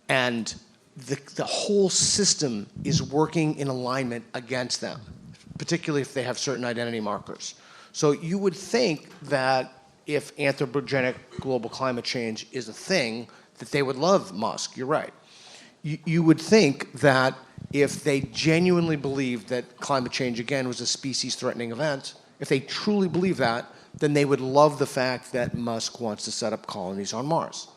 And the whole system is working in alignment against them, particularly if they have certain identity markers. So you would think that if anthropogenic global climate change is a thing, that they would love Musk. You're right. You would think that if they genuinely believed that climate change, again, was a species-threatening event, if they truly believe that, then they would love the fact that Musk wants to set up colonies on Mars.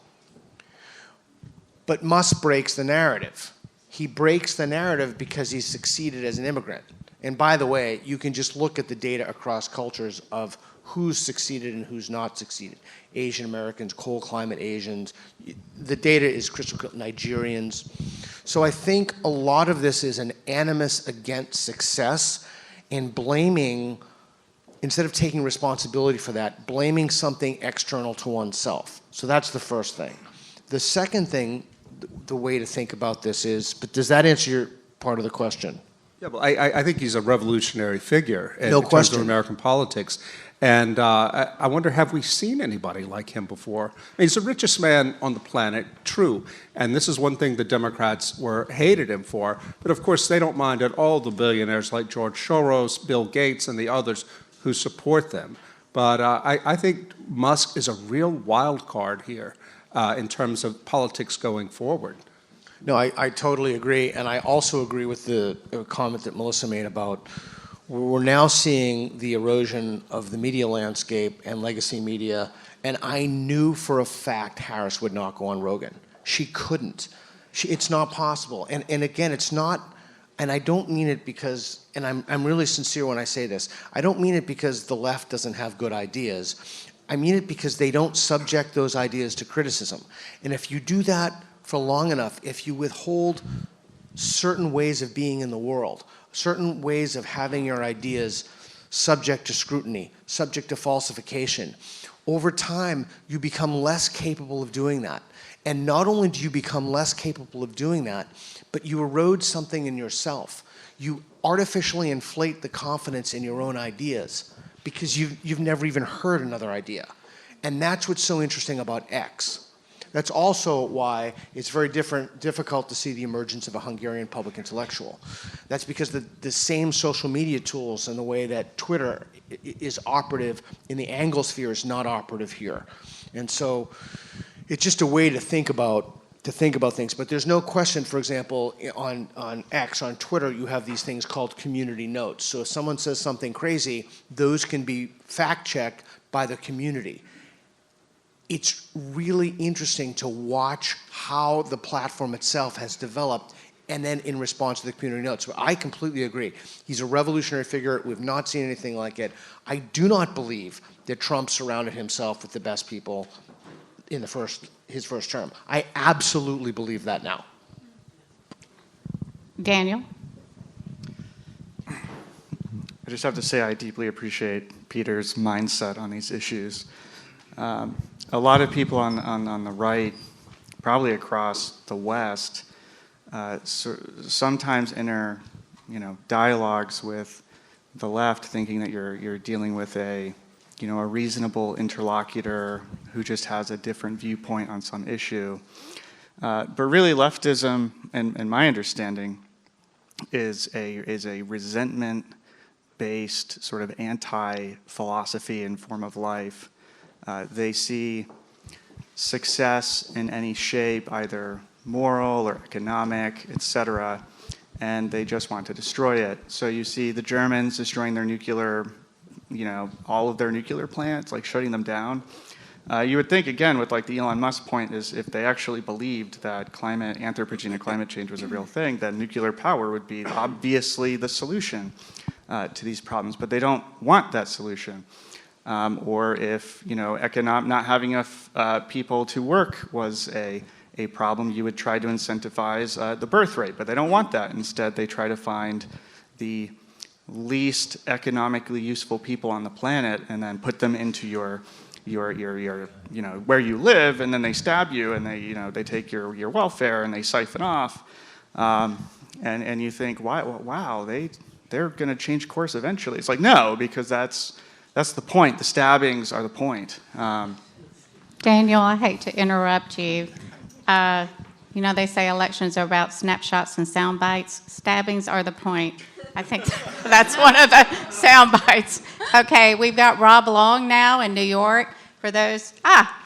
But Musk breaks the narrative. He breaks the narrative because he succeeded as an immigrant. And by the way, you can just look at the data across cultures of who's succeeded and who's not succeeded. Asian Americans, cold climate Asians. The data is crystal clear. Nigerians. So I think a lot of this is an animus against success and blaming, instead of taking responsibility for that, blaming something external to oneself. So that's the first thing. The second thing, the way to think about this is, but does that answer your part of the question? Yeah, well, I think he's a revolutionary figure in No terms question. of American politics. And I wonder, have we seen anybody like him before? I mean, he's the richest man on the planet, true. And this is one thing the Democrats hated him for. But of course, they don't mind at all the billionaires like George Soros, Bill Gates, and the others who support them. But I think Musk is a real wild card here in terms of politics going forward. No, I totally agree. And I also agree with the comment that Melissa made about we're now seeing the erosion of the media landscape and legacy media. And I knew for a fact Harris would not go on Rogan. She couldn't. It's not possible. And again, it's not, and I don't mean it because, and I'm really sincere when I say this, I don't mean it because the left doesn't have good ideas. I mean it because they don't subject those ideas to criticism. And if you do that for long enough, if you withhold certain ways of being in the world, certain ways of having your ideas subject to scrutiny, subject to falsification, over time you become less capable of doing that. And not only do you become less capable of doing that, but you erode something in yourself. You artificially inflate the confidence in your own ideas because you've never even heard another idea. And that's what's so interesting about X. That's also why it's very difficult to see the emergence of a Hungarian public intellectual. That's because the same social media tools and the way that Twitter is operative in the Anglosphere is not operative here. And so it's just a way to think about things. But there's no question, for example, on X, on Twitter, you have these things called community notes. So if someone says something crazy, those can be fact-checked by the community. It's really interesting to watch how the platform itself has developed and then in response to the community notes. So I completely agree. He's a revolutionary figure. We've not seen anything like it. I do not believe that Trump surrounded himself with the best people in his first term. I absolutely believe that now. Daniel? I just have to say I deeply appreciate Peter's mindset on these issues. A lot of people on the right, probably across the West, sometimes enter dialogues with the left, thinking that you're dealing with a reasonable interlocutor who just has a different viewpoint on some issue. But really, leftism, in my understanding, is a resentment-based sort of anti-philosophy and form of life. They see success in any shape, either moral or economic, etc., and they just want to destroy it. So you see the Germans destroying their nuclear, all of their nuclear plants, like shutting them down. You would think, again, with like the Elon Musk point, is if they actually believed that anthropogenic climate change was a real thing, then nuclear power would be obviously the solution to these problems. But they don't want that solution. Or if not having enough people to work was a problem, you would try to incentivize the birth rate, but they don't want that. Instead, they try to find the least economically useful people on the planet and then put them into your where you live, and then they stab you and they take your welfare and they siphon off. And you think, wow, they're going to change course eventually. It's like, no, because that's the point. The stabbings are the point. Daniel, I hate to interrupt you. You know, they say elections are about snapshots and sound bites. Stabbings are the point. I think that's one of the sound bites. Okay, we've got Rob Long now in New York. For those,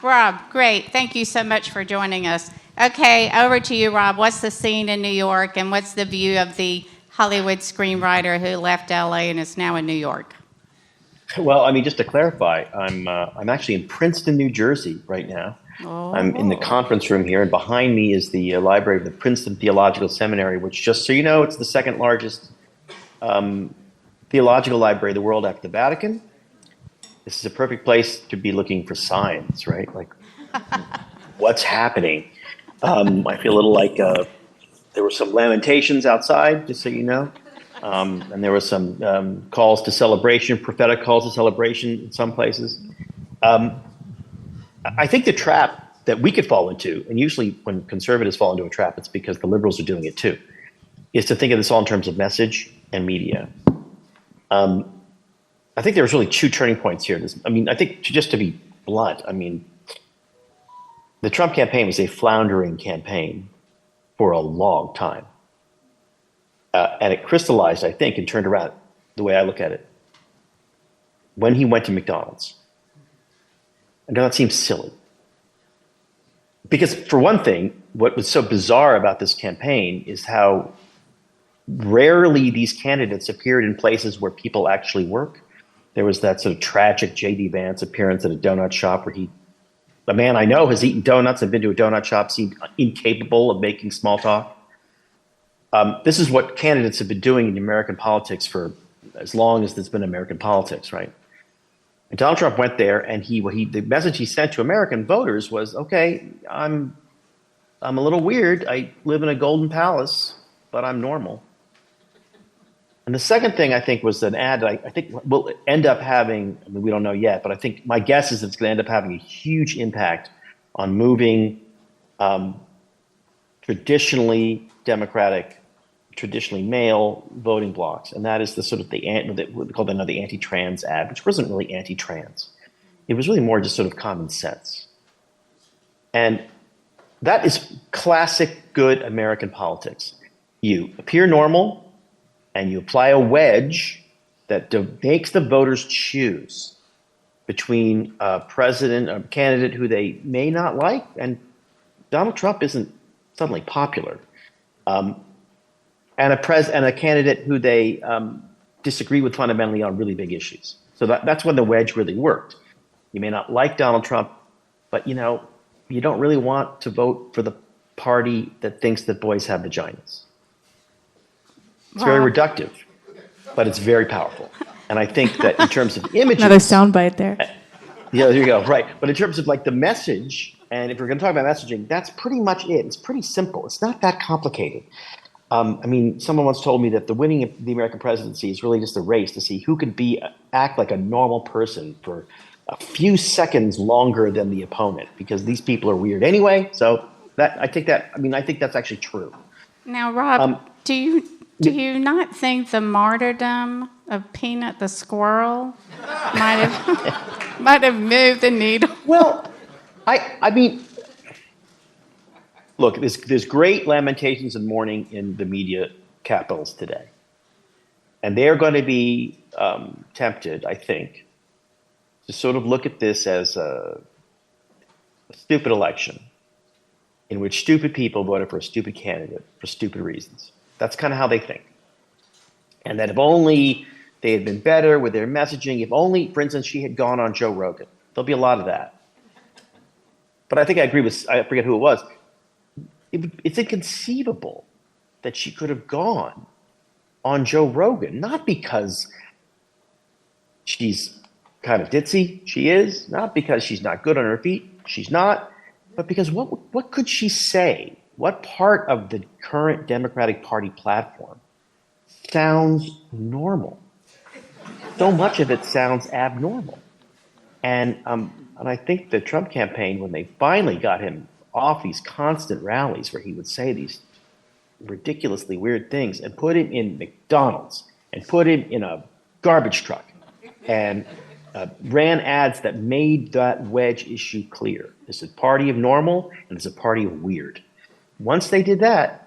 Rob, great. Thank you so much for joining us. Okay, over to you, Rob. What's the scene in New York, and what's the view of the Hollywood screenwriter who left LA and is now in New York? Well, I mean, just to clarify, I'm actually in Princeton, New Jersey right now. Oh. I'm in the conference room here, and behind me is the library of the Princeton Theological Seminary, which, just so you know, it's the second largest theological library in the world after the Vatican. This is a perfect place to be looking for signs, right? Like, what's happening? I feel a little like there were some lamentations outside, just so you know. And there were some calls to celebration, prophetic calls to celebration in some places. I think the trap that we could fall into, and usually when conservatives fall into a trap, it's because the liberals are doing it too, is to think of this all in terms of message and media. I think there's really two turning points here. I think just to be blunt, the Trump campaign was a floundering campaign for a long time. And it crystallized, I think, and turned around the way I look at it when he went to McDonald's. I know that seems silly. Because for one thing, what was so bizarre about this campaign is how rarely these candidates appeared in places where people actually work. There was that sort of tragic J.D. Vance appearance at a donut shop where a man I know has eaten donuts and been to a donut shop, seemed incapable of making small talk. This is what candidates have been doing in American politics for as long as there's been American politics, right? And Donald Trump went there, and the message he sent to American voters was, okay, I'm a little weird. I live in a golden palace, but I'm normal. And the second thing I think was an ad that I think will end up having, we don't know yet, but I think my guess is it's going to end up having a huge impact on moving traditionally Democratic, traditionally male voting blocks, and that is the sort of what we call the anti-trans ad, which wasn't really anti-trans. It was really more just sort of common sense. And that is classic good American politics. You appear normal, and you apply a wedge that makes the voters choose between a candidate who they may not like, and Donald Trump isn't suddenly popular, and a candidate who they disagree with fundamentally on really big issues. So that's when the wedge really worked. You may not like Donald Trump, but you don't really want to vote for the party that thinks that boys have vaginas. It's very reductive, but it's very powerful. And I think that in terms of images... Another soundbite there. Yeah, there you go, right. But in terms of like the message, and if we're going to talk about messaging, that's pretty much it. It's pretty simple. It's not that complicated. Someone once told me that the winning of the American presidency is really just a race to see who can act like a normal person for a few seconds longer than the opponent, because these people are weird anyway. So I think that's actually true. Now, Rob, do you not think the martyrdom of Peanut the squirrel might have moved the needle? Well, look, there's great lamentations and mourning in the media capitals today. And they're going to be tempted, I think, to sort of look at this as a stupid election in which stupid people voted for a stupid candidate for stupid reasons. That's kind of how they think. And that if only they had been better with their messaging, if only, for instance, she had gone on Joe Rogan. There'll be a lot of that. But I think I agree I forget who it was. It's inconceivable that she could have gone on Joe Rogan, not because she's kind of ditzy, she is, not because she's not good on her feet, she's not, but because what could she say? What part of the current Democratic Party platform sounds normal? So much of it sounds abnormal. And I think the Trump campaign, when they finally got him off these constant rallies where he would say these ridiculously weird things and put him in McDonald's and put him in a garbage truck and ran ads that made that wedge issue clear. It's a party of normal and it's a party of weird. Once they did that,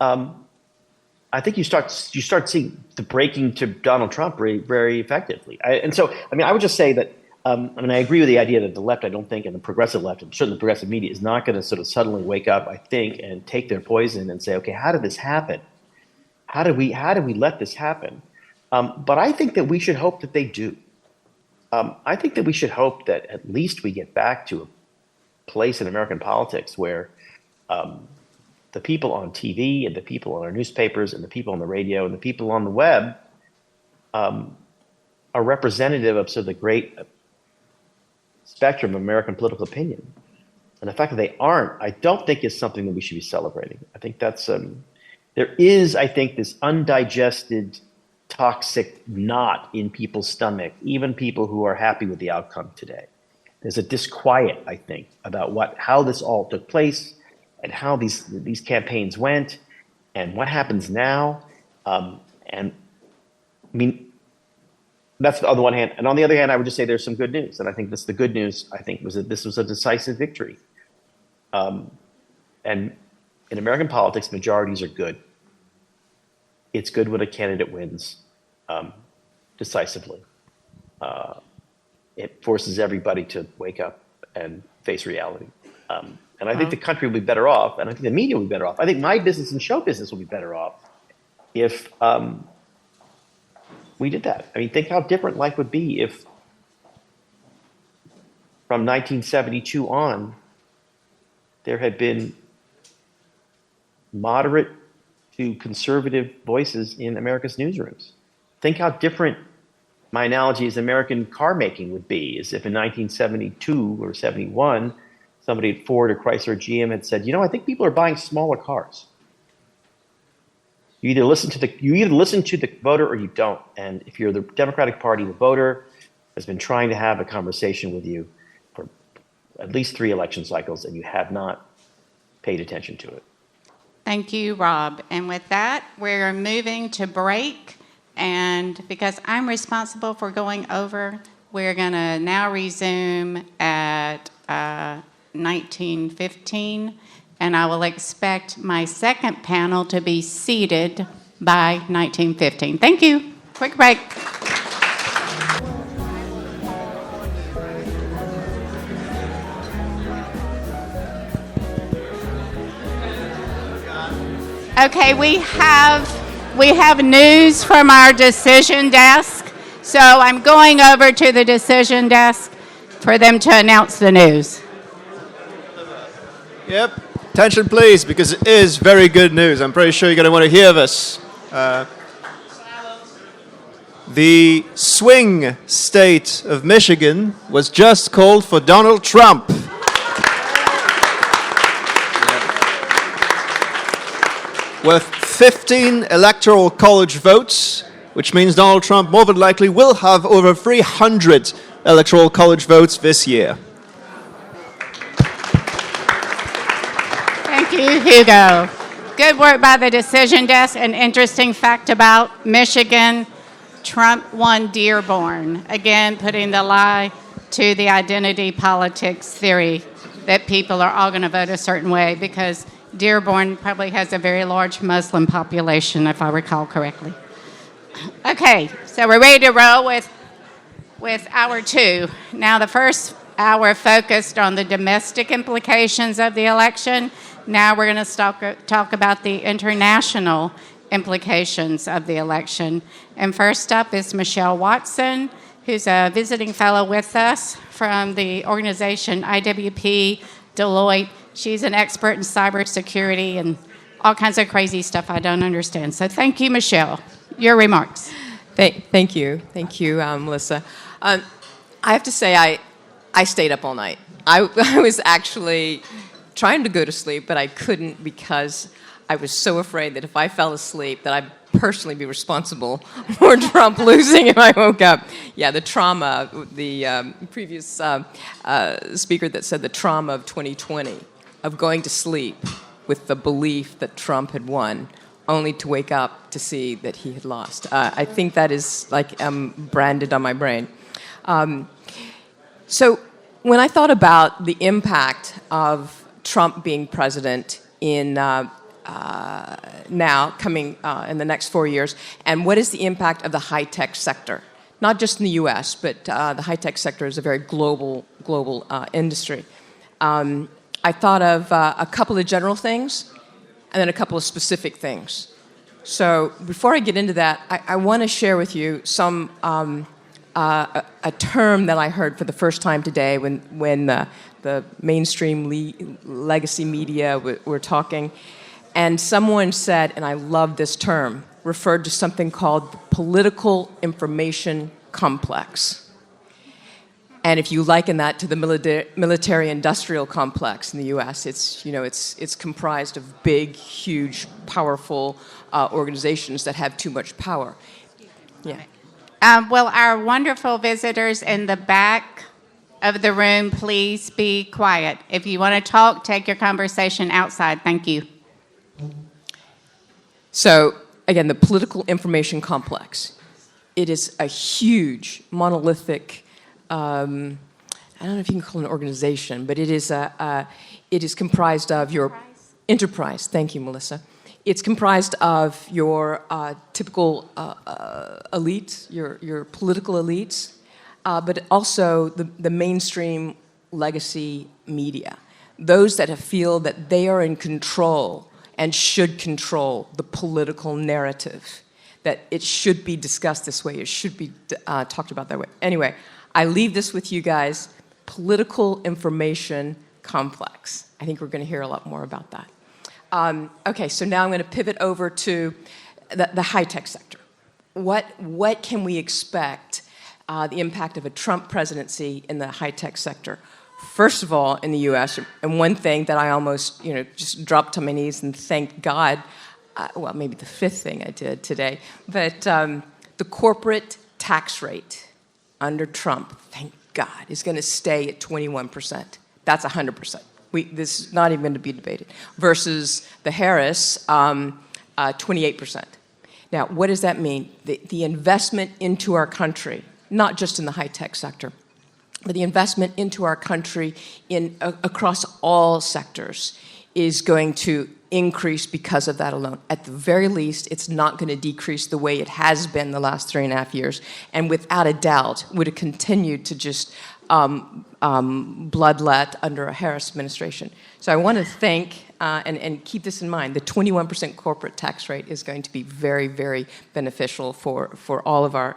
I think you start seeing the breaking to Donald Trump very, very effectively. I would just say that, I agree with the idea that the left, I don't think, and the progressive left, and certainly the progressive media, is not going to sort of suddenly wake up, I think, and take their poison and say, okay, how did this happen? How did we let this happen? But I think that we should hope that they do. I think that we should hope that at least we get back to a place in American politics where the people on TV and the people on our newspapers and the people on the radio and the people on the web are representative of sort of the great spectrum of American political opinion. And the fact that they aren't, I don't think is something that we should be celebrating. I think that's, there is, I think, this undigested, toxic knot in people's stomach, even people who are happy with the outcome today. There's a disquiet, I think, about how this all took place and how these campaigns went and what happens now. That's on the one hand. And on the other hand, I would just say there's some good news. And I think the good news, I think, was that this was a decisive victory. And in American politics, majorities are good. It's good when a candidate wins decisively. It forces everybody to wake up and face reality. And I think the country will be better off, and I think the media will be better off. I think my business and show business will be better off if we did that. I mean, think how different life would be if from 1972 on, there had been moderate to conservative voices in America's newsrooms. Think how different, my analogy is, American car making would be, as if in 1972 or 71, somebody at Ford or Chrysler or GM had said, I think people are buying smaller cars. You either listen to the voter or you don't. And if you're the Democratic Party, the voter has been trying to have a conversation with you for at least 3 election cycles, and you have not paid attention to it. Thank you, Rob. And with that, we're moving to break. And because I'm responsible for going over, we're going to now resume at 19:15. And I will expect my second panel to be seated by 19:15. Thank you. Quick break. Okay, we have news from our decision desk. So I'm going over to the decision desk for them to announce the news. Yep. Attention, please, because it is very good news. I'm pretty sure you're going to want to hear this. The swing state of Michigan was just called for Donald Trump. With 15 electoral college votes, which means Donald Trump more than likely will have over 300 electoral college votes this year. Thank you, Hugo. Good work by the decision desk. An interesting fact about Michigan, Trump won Dearborn. Again, putting the lie to the identity politics theory that people are all going to vote a certain way, because Dearborn probably has a very large Muslim population, if I recall correctly. Okay, so we're ready to roll with hour 2. Now, the first hour focused on the domestic implications of the election. Now we're going to talk about the international implications of the election. And first up is Michelle Watson, who's a visiting fellow with us from the organization IWP Deloitte. She's an expert in cybersecurity and all kinds of crazy stuff I don't understand. So thank you, Michelle. Your remarks. Thank you, Melissa. I have to say, I stayed up all night. I was actually trying to go to sleep, but I couldn't because I was so afraid that if I fell asleep, that I'd personally be responsible for Trump losing if I woke up. Yeah, the trauma, the previous speaker that said the trauma of 2020, of going to sleep with the belief that Trump had won, only to wake up to see that he had lost. I think that is like branded on my brain. So when I thought about the impact of Trump being president in now coming in the next 4 years, and what is the impact of the high-tech sector? Not just in the U.S., but the high-tech sector is a very global industry. I thought of a couple of general things and then a couple of specific things. So before I get into that, I want to share with you some a term that I heard for the first time today when the mainstream legacy media were talking. And someone said, and I love this term, referred to something called the political information complex. And if you liken that to the military-industrial complex in the U.S., it's comprised of big, huge, powerful organizations that have too much power. Yeah. Will our wonderful visitors in the back of the room please be quiet? If you want to talk, take your conversation outside. Thank you. So, again, the political information complex. It is a huge, monolithic, I don't know if you can call it an organization, but it is comprised of your enterprise. Thank you, Melissa. It's comprised of your typical elites, your political elites, but also the mainstream legacy media. Those that feel that they are in control and should control the political narrative, that it should be discussed this way, it should be talked about that way. Anyway, I leave this with you guys, political information complex. I think we're going to hear a lot more about that. Okay, so now I'm going to pivot over to the high-tech sector. What can we expect the impact of a Trump presidency in the high-tech sector? First of all, in the U.S., and one thing that I almost, just dropped to my knees and thanked God, well, maybe the fifth thing I did today, but the corporate tax rate under Trump, thank God, is going to stay at 21%. That's 100%. This is not even going to be debated. Versus the Harris, 28%. Now, what does that mean? The investment into our country, not just in the high-tech sector, but the investment into our country across all sectors is going to increase because of that alone. At the very least, it's not going to decrease the way it has been the last 3.5 years, and without a doubt would have continued to just bloodlet under a Harris administration. So I want to thank, and keep this in mind, the 21% corporate tax rate is going to be very, very beneficial for all of our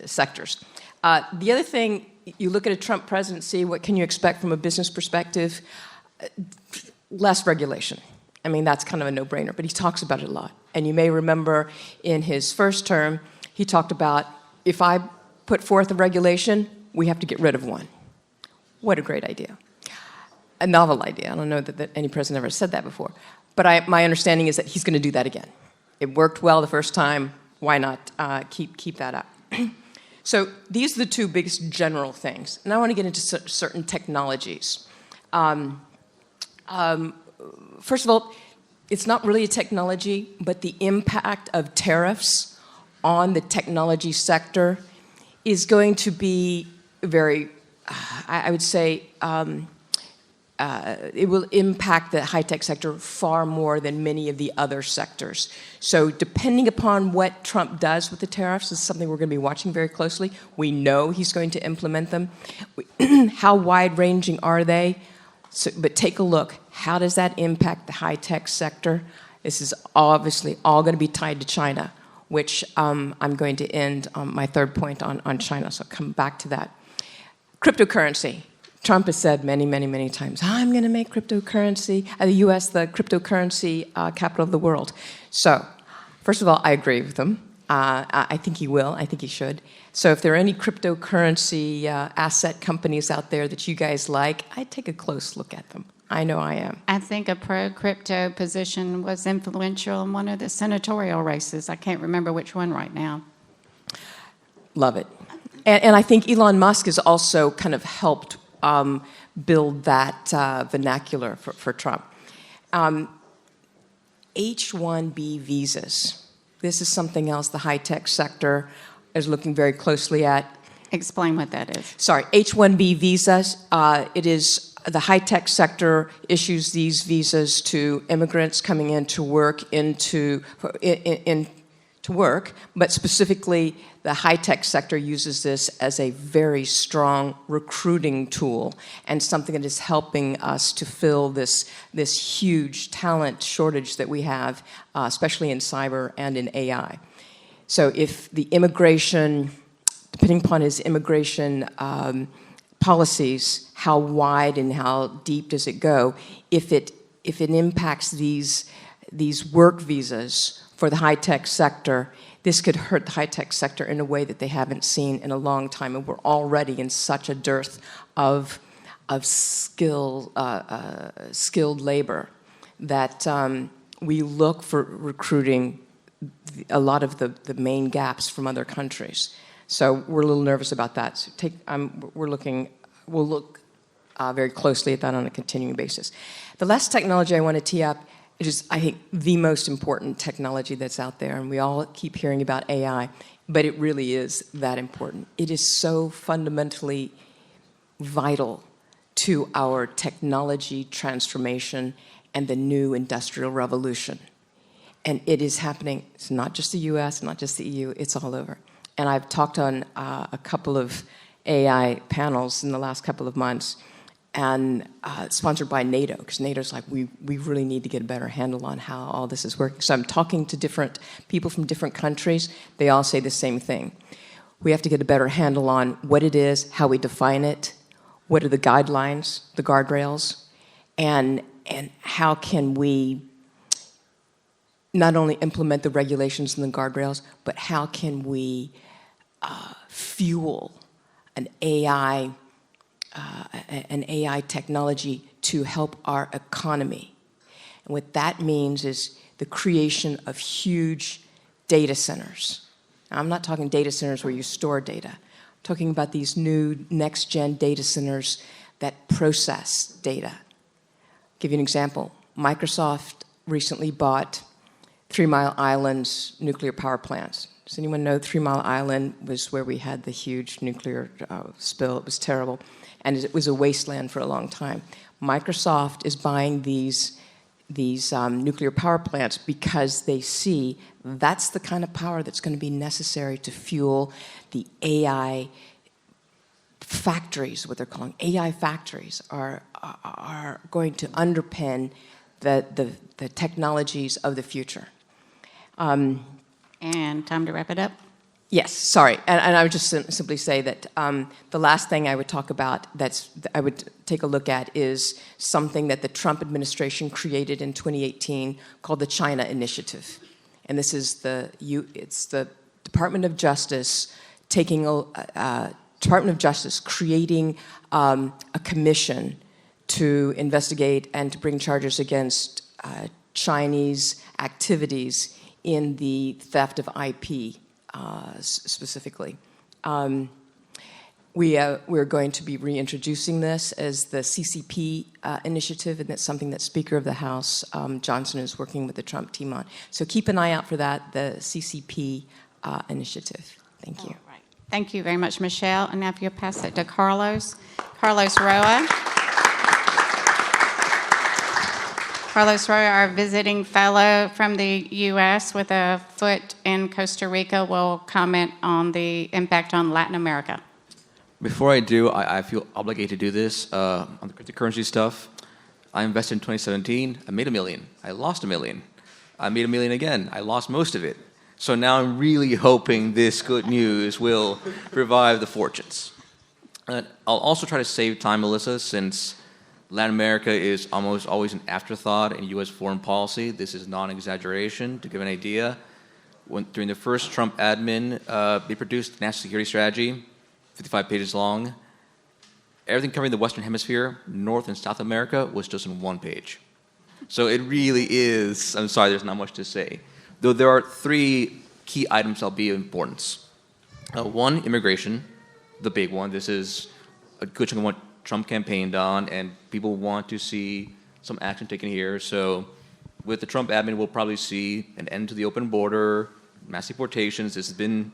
sectors. The other thing, you look at a Trump presidency, what can you expect from a business perspective? Less regulation. I mean, that's kind of a no-brainer, but he talks about it a lot. And you may remember in his first term, he talked about, if I put forth a regulation, we have to get rid of one. What a great idea. A novel idea. I don't know that any president ever said that before. But my understanding is that he's going to do that again. It worked well the first time. Why not keep that up? So these are the two biggest general things. And I want to get into certain technologies. First of all, it's not really a technology, but the impact of tariffs on the technology sector is going to be very, I would say, it will impact the high-tech sector far more than many of the other sectors. So depending upon what Trump does with the tariffs is something we're going to be watching very closely. We know he's going to implement them. How wide-ranging are they? So, but take a look. How does that impact the high-tech sector? This is obviously all going to be tied to China, which I'm going to end my third point on China, so I'll come back to that. Cryptocurrency. Trump has said many, many, many times, I'm going to make cryptocurrency, the U.S. the cryptocurrency capital of the world. So, first of all, I agree with him. I think he will. I think he should. So if there are any cryptocurrency asset companies out there that you guys like, I'd take a close look at them. I know I am. I think a pro-crypto position was influential in one of the senatorial races. I can't remember which one right now. Love it. And I think Elon Musk has also kind of helped build that vernacular for Trump. H-1B visas. This is something else the high-tech sector is looking very closely at. Explain what that is. Sorry, H-1B visas. It is the high-tech sector issues these visas to immigrants coming in to work to work, but specifically the high-tech sector uses this as a very strong recruiting tool and something that is helping us to fill this huge talent shortage that we have, especially in cyber and in AI. So if the immigration, depending upon his immigration policies, how wide and how deep does it go? If it impacts these work visas for the high-tech sector, this could hurt the high-tech sector in a way that they haven't seen in a long time, and we're already in such a dearth of skilled labor that we look for recruiting a lot of the main gaps from other countries. So we're a little nervous about that. So we'll look very closely at that on a continuing basis. The last technology I want to tee up, it is, I think, the most important technology that's out there, and we all keep hearing about AI, but it really is that important. It is so fundamentally vital to our technology transformation and the new industrial revolution. And it is happening. It's not just the US, not just the EU, it's all over. And I've talked on a couple of AI panels in the last couple of months, and sponsored by NATO, because NATO's like, we really need to get a better handle on how all this is working. So I'm talking to different people from different countries. They all say the same thing. We have to get a better handle on what it is, how we define it, what are the guidelines, the guardrails, and how can we not only implement the regulations and the guardrails, but how can we fuel an AI technology to help our economy. And what that means is the creation of huge data centers. Now, I'm not talking data centers where you store data. I'm talking about these new next-gen data centers that process data. I'll give you an example. Microsoft recently bought 3 Mile Island's nuclear power plants. Does anyone know 3 Mile Island was where we had the huge nuclear spill? It was terrible. And it was a wasteland for a long time. Microsoft is buying these nuclear power plants because they see that's the kind of power that's going to be necessary to fuel the AI factories, what they're calling AI factories, are going to underpin the technologies of the future. And time to wrap it up. Yes, sorry. And I would just simply say that the last thing I would talk about I would take a look at is something that the Trump administration created in 2018 called the China Initiative. And this is it's the Department of Justice creating a commission to investigate and to bring charges against Chinese activities in the theft of IP. Specifically. We're going to be reintroducing this as the CCP initiative, and that's something that Speaker of the House Johnson is working with the Trump team on. So keep an eye out for that, the CCP initiative. Thank you. All right. Thank you very much, Michelle. And now if you'll pass it to Carlos. Carlos Roa. Carlos Roy, our visiting fellow from the U.S. with a foot in Costa Rica, will comment on the impact on Latin America. Before I do, I feel obligated to do this on the cryptocurrency stuff. I invested in 2017. I made $1 million. I lost $1 million. I made $1 million again. I lost most of it. So now I'm really hoping this good news will revive the fortunes. I'll also try to save time, Melissa, since Latin America is almost always an afterthought in U.S. foreign policy. This is non-exaggeration. To give an idea, during the first Trump admin, they produced a national security strategy, 55 pages long. Everything covering the Western Hemisphere, North and South America, was just on 1 page. So it really is, I'm sorry, there's not much to say. Though there are 3 key items that'll be of importance. 1, immigration, the big one. This is a good chunk of what Trump campaigned on, and people want to see some action taken here. So with the Trump admin, we'll probably see an end to the open border, mass deportations. This has been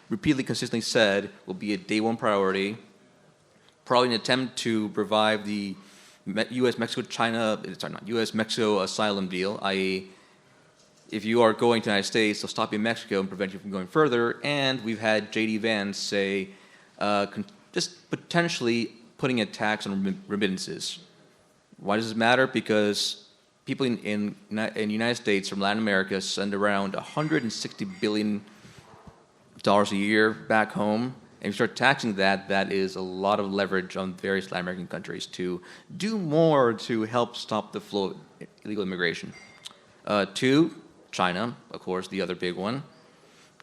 repeatedly, consistently said will be a day one priority. Probably an attempt to revive the U.S.-Mexico asylum deal, i.e., if you are going to the United States, they'll stop you in Mexico and prevent you from going further. And we've had J.D. Vance say just potentially putting a tax on remittances. Why does this matter? Because people in the United States from Latin America send around $160 billion a year back home. And if you start taxing that, that is a lot of leverage on various Latin American countries to do more to help stop the flow of illegal immigration. Two, China, of course, the other big one.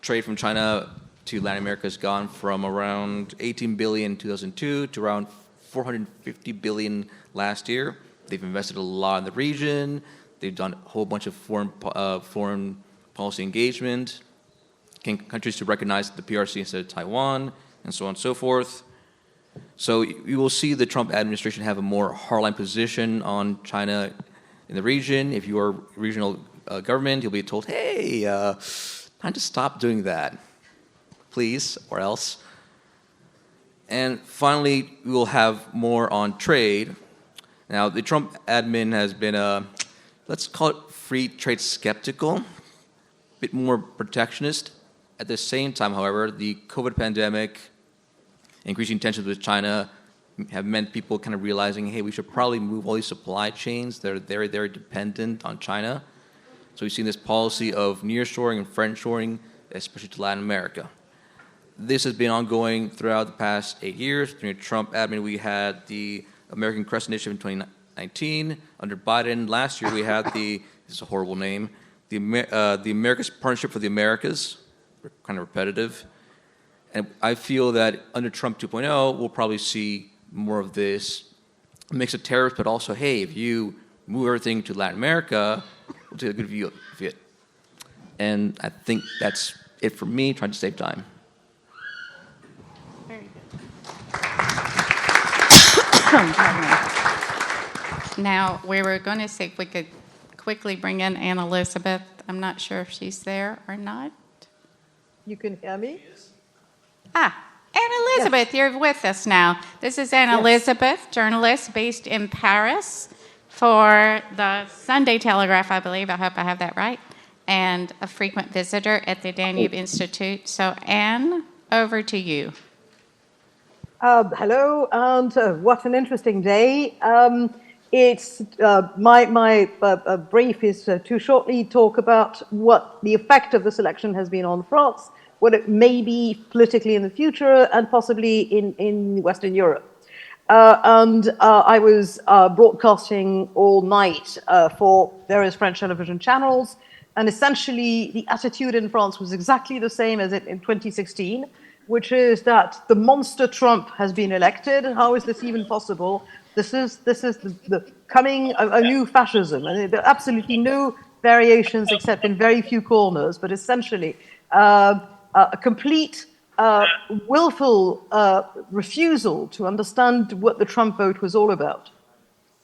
Trade from China to Latin America has gone from around 18 billion in 2002 to around 450 billion last year. They've invested a lot in the region. They've done a whole bunch of foreign policy engagement, countries to recognize the PRC instead of Taiwan, and so on and so forth. So you will see the Trump administration have a more hardline position on China in the region. If you are regional government, you'll be told, hey, time to stop doing that, please, or else. And finally, we will have more on trade. Now, the Trump admin has been, let's call it free trade skeptical, a bit more protectionist. At the same time, however, the COVID pandemic, increasing tensions with China have meant people kind of realizing, hey, we should probably move all these supply chains that are very, very dependent on China. So we've seen this policy of nearshoring and friendshoring, especially to Latin America. This has been ongoing throughout the past 8 years. During the Trump admin, we had the American Crest Initiative in 2019. Under Biden, last year we had this is a horrible name, the America's Partnership for the Americas, kind of repetitive. And I feel that under Trump 2.0, we'll probably see more of this mix of tariffs, but also, hey, if you move everything to Latin America, we'll take a good view of it. And I think that's it for me, trying to save time. Very good. Now, we were going to see if we could quickly bring in Anne-Elisabeth. I'm not sure if she's there or not. You can hear me? Anne-Elisabeth, yes. You're with us now. This is Anne-Elisabeth, yes. Journalist based in Paris for the Sunday Telegraph, I believe. I hope I have that right. And a frequent visitor at the Danube Institute. So, Anne, over to you. Hello, and what an interesting day. It's my brief is to shortly talk about what the effect of this election has been on France, what it may be politically in the future, and possibly in Western Europe. I was broadcasting all night for various French television channels, and essentially the attitude in France was exactly the same as in 2016, which is that the monster Trump has been elected. How is this even possible? This is the coming a new fascism, and there are absolutely no variations except in very few corners, but essentially a complete willful refusal to understand what the Trump vote was all about.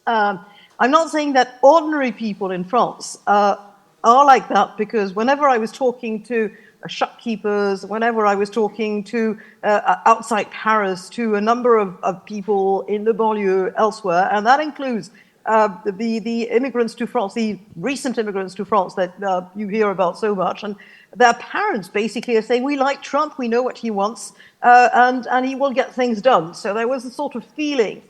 I'm not saying that ordinary people in France are like that, because whenever I was talking to shopkeepers, whenever I was talking to outside Paris, to a number of people in the banlieue elsewhere, and that includes the immigrants to France, the recent immigrants to France that you hear about so much, and their parents basically are saying, we like Trump, we know what he wants, and he will get things done. So there was a sort of feeling,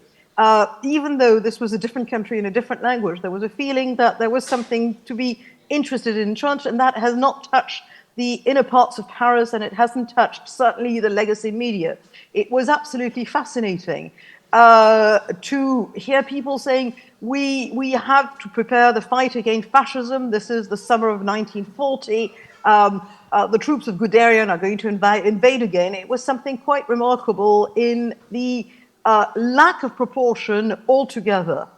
even though this was a different country in a different language, there was a feeling that there was something to be interested in Trump, and that has not touched the inner parts of Paris, and it hasn't touched certainly the legacy media. It was absolutely fascinating to hear people saying, we have to prepare the fight against fascism. This is the summer of 1940. The troops of Guderian are going to invade again. It was something quite remarkable in the lack of proportion altogether.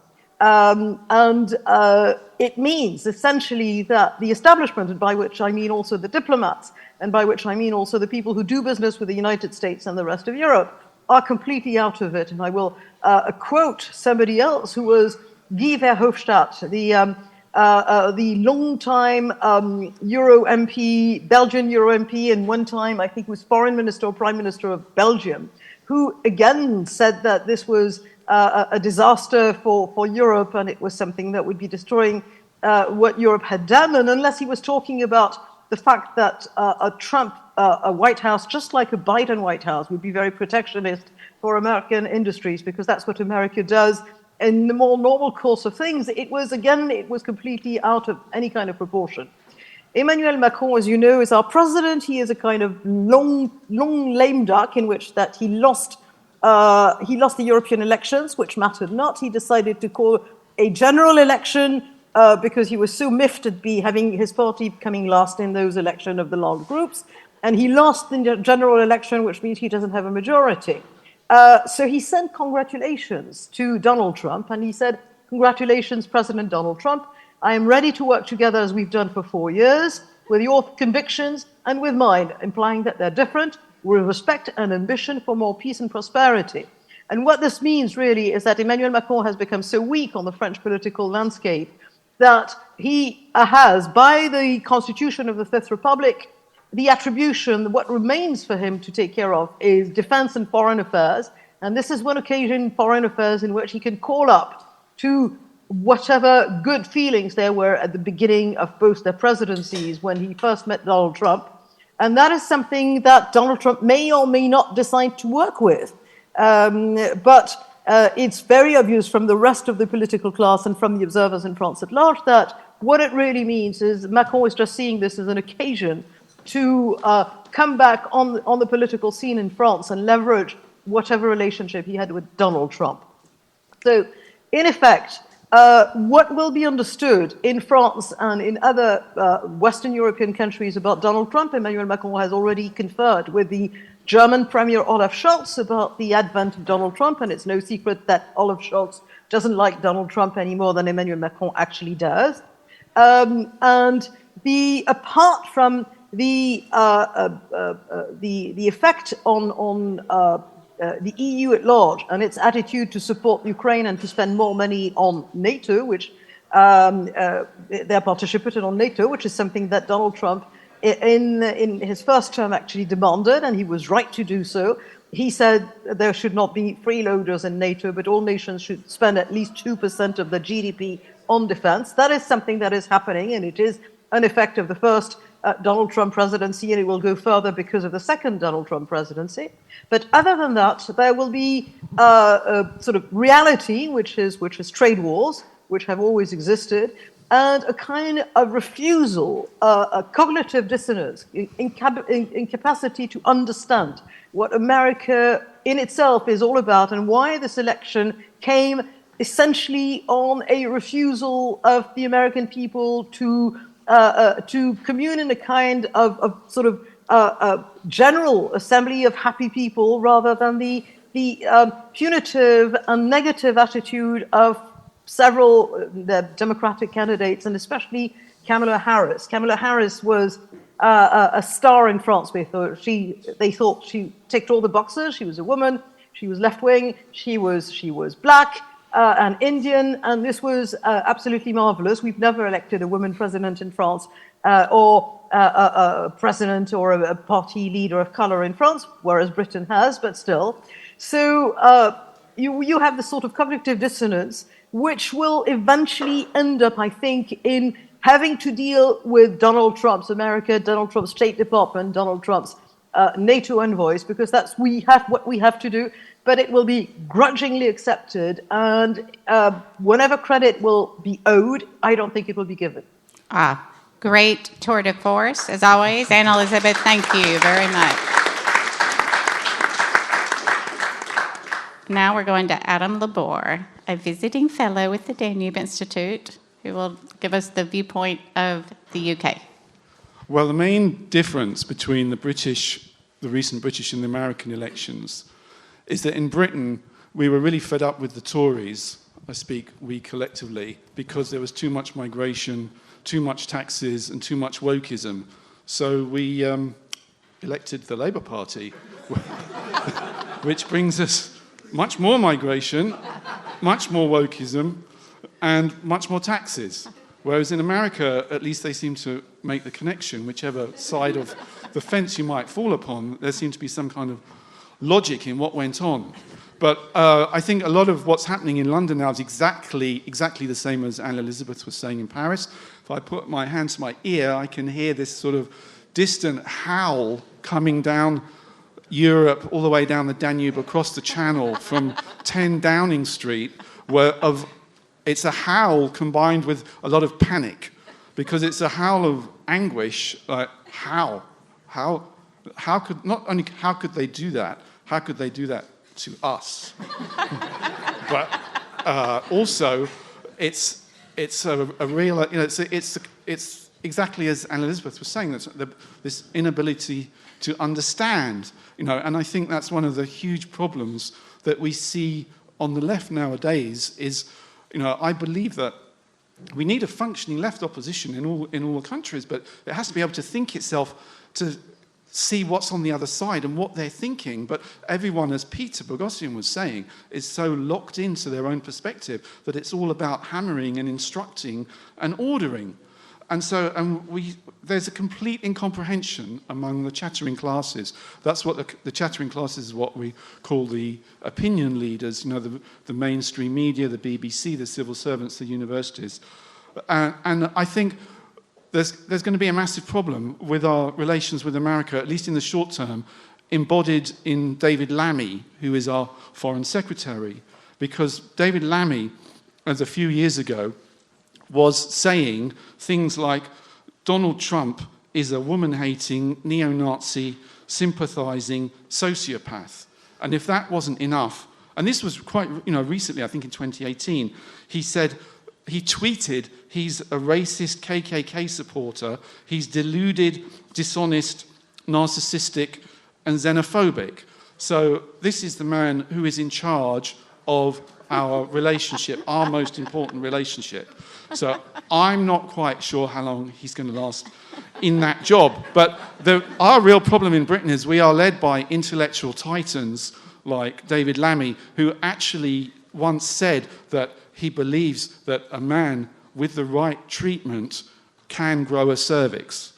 It means essentially that the establishment, and by which I mean also the diplomats, and by which I mean also the people who do business with the United States and the rest of Europe, are completely out of it. And I will quote somebody else who was Guy Verhofstadt, the long-time Euro MP, Belgian Euro MP, and one time I think was foreign minister or prime minister of Belgium, who again said that this was a disaster for Europe and it was something that would be destroying what Europe had done. And unless he was talking about the fact that a Trump a White House, just like a Biden White House, would be very protectionist for American industries, because that's what America does in the more normal course of things. It was completely out of any kind of proportion. Emmanuel Macron, as you know, is our president. He is a kind of long lame duck in which that he lost the European elections, which mattered not. He decided to call a general election because he was so miffed at having his party coming last in those elections of the large groups. And he lost the general election, which means he doesn't have a majority. So he sent congratulations to Donald Trump, and he said, "Congratulations, President Donald Trump. I am ready to work together as we've done for 4 years, with your convictions and with mine," implying that they're different, with respect and ambition for more peace and prosperity. And what this means really is that Emmanuel Macron has become so weak on the French political landscape that he has, by the constitution of the Fifth Republic, the attribution, what remains for him to take care of is defense and foreign affairs. And this is one occasion in foreign affairs in which he can call up to whatever good feelings there were at the beginning of both their presidencies when he first met Donald Trump. And that is something that Donald Trump may or may not decide to work with. But it's very obvious from the rest of the political class and from the observers in France at large that what it really means is Macron is just seeing this as an occasion to come back on the political scene in France and leverage whatever relationship he had with Donald Trump. So, in effect, what will be understood in France and in other Western European countries about Donald Trump, Emmanuel Macron has already conferred with the German Premier Olaf Scholz about the advent of Donald Trump, and it's no secret that Olaf Scholz doesn't like Donald Trump any more than Emmanuel Macron actually does. And apart from the effect on the EU at large and its attitude to support Ukraine and to spend more money on NATO, which they're participating on NATO, which is something that Donald Trump in his first term actually demanded, and he was right to do so. He said there should not be freeloaders in NATO, but all nations should spend at least 2% of their GDP on defense. That is something that is happening, and it is an effect of the first Donald Trump presidency, and it will go further because of the second Donald Trump presidency. But other than that, there will be a sort of reality, which is trade wars, which have always existed, and a kind of refusal, a cognitive dissonance, incapacity to understand what America in itself is all about and why this election came essentially on a refusal of the American people to commune in a kind of sort of general assembly of happy people rather than the punitive and negative attitude of several Democratic candidates, and especially Kamala Harris. Kamala Harris was a star in France. They thought she ticked all the boxes. She was a woman. She was left-wing. She was black and Indian, and this was absolutely marvelous. We've never elected a woman president in France, or a president or a party leader of color in France, whereas Britain has, but still. So you have this sort of cognitive dissonance, which will eventually end up, I think, in having to deal with Donald Trump's America, Donald Trump's State Department, Donald Trump's NATO envoys, because that's what we have to do. But it will be grudgingly accepted, and whenever credit will be owed, I don't think it will be given. Great tour de force, as always. Anne-Elisabeth, thank you very much. Now we're going to Adam LeBor, a visiting fellow with the Danube Institute, who will give us the viewpoint of the UK. Well, the main difference between the recent British and the American elections is that in Britain, we were really fed up with the Tories, I speak we collectively, because there was too much migration, too much taxes, and too much wokeism. So we elected the Labour Party. which brings us much more migration, much more wokeism, and much more taxes. Whereas in America, at least they seem to make the connection, whichever side of the fence you might fall upon, there seems to be some kind of logic in what went on. But I think a lot of what's happening in London now is exactly the same as Anne-Elisabeth was saying in Paris. If I put my hand to my ear, I can hear this sort of distant howl coming down Europe, all the way down the Danube, across the Channel from 10 Downing Street, it's a howl combined with a lot of panic, because it's a howl of anguish, like how could they do that? How could they do that to us? But also, it's a real, it's exactly as Anne-Elisabeth was saying, this inability to understand, and I think that's one of the huge problems that we see on the left nowadays is, I believe that we need a functioning left opposition in all the countries, but it has to be able to think itself to see what's on the other side and what they're thinking. But everyone, as Peter Boghossian was saying, is so locked into their own perspective that it's all about hammering and instructing and ordering. And so there's a complete incomprehension among the chattering classes. That's what the chattering classes is what we call the opinion leaders, the mainstream media, the BBC, the civil servants, the universities. And I think there's going to be a massive problem with our relations with America, at least in the short term, embodied in David Lammy, who is our foreign secretary. Because David Lammy, as a few years ago, was saying things like, Donald Trump is a woman-hating, neo-Nazi, sympathizing sociopath. And if that wasn't enough, and this was quite recently, I think in 2018, he tweeted, he's a racist KKK supporter, he's deluded, dishonest, narcissistic, and xenophobic. So this is the man who is in charge of our relationship, our most important relationship. So I'm not quite sure how long he's going to last in that job. But our real problem in Britain is we are led by intellectual titans like David Lammy, who actually once said that he believes that a man with the right treatment can grow a cervix.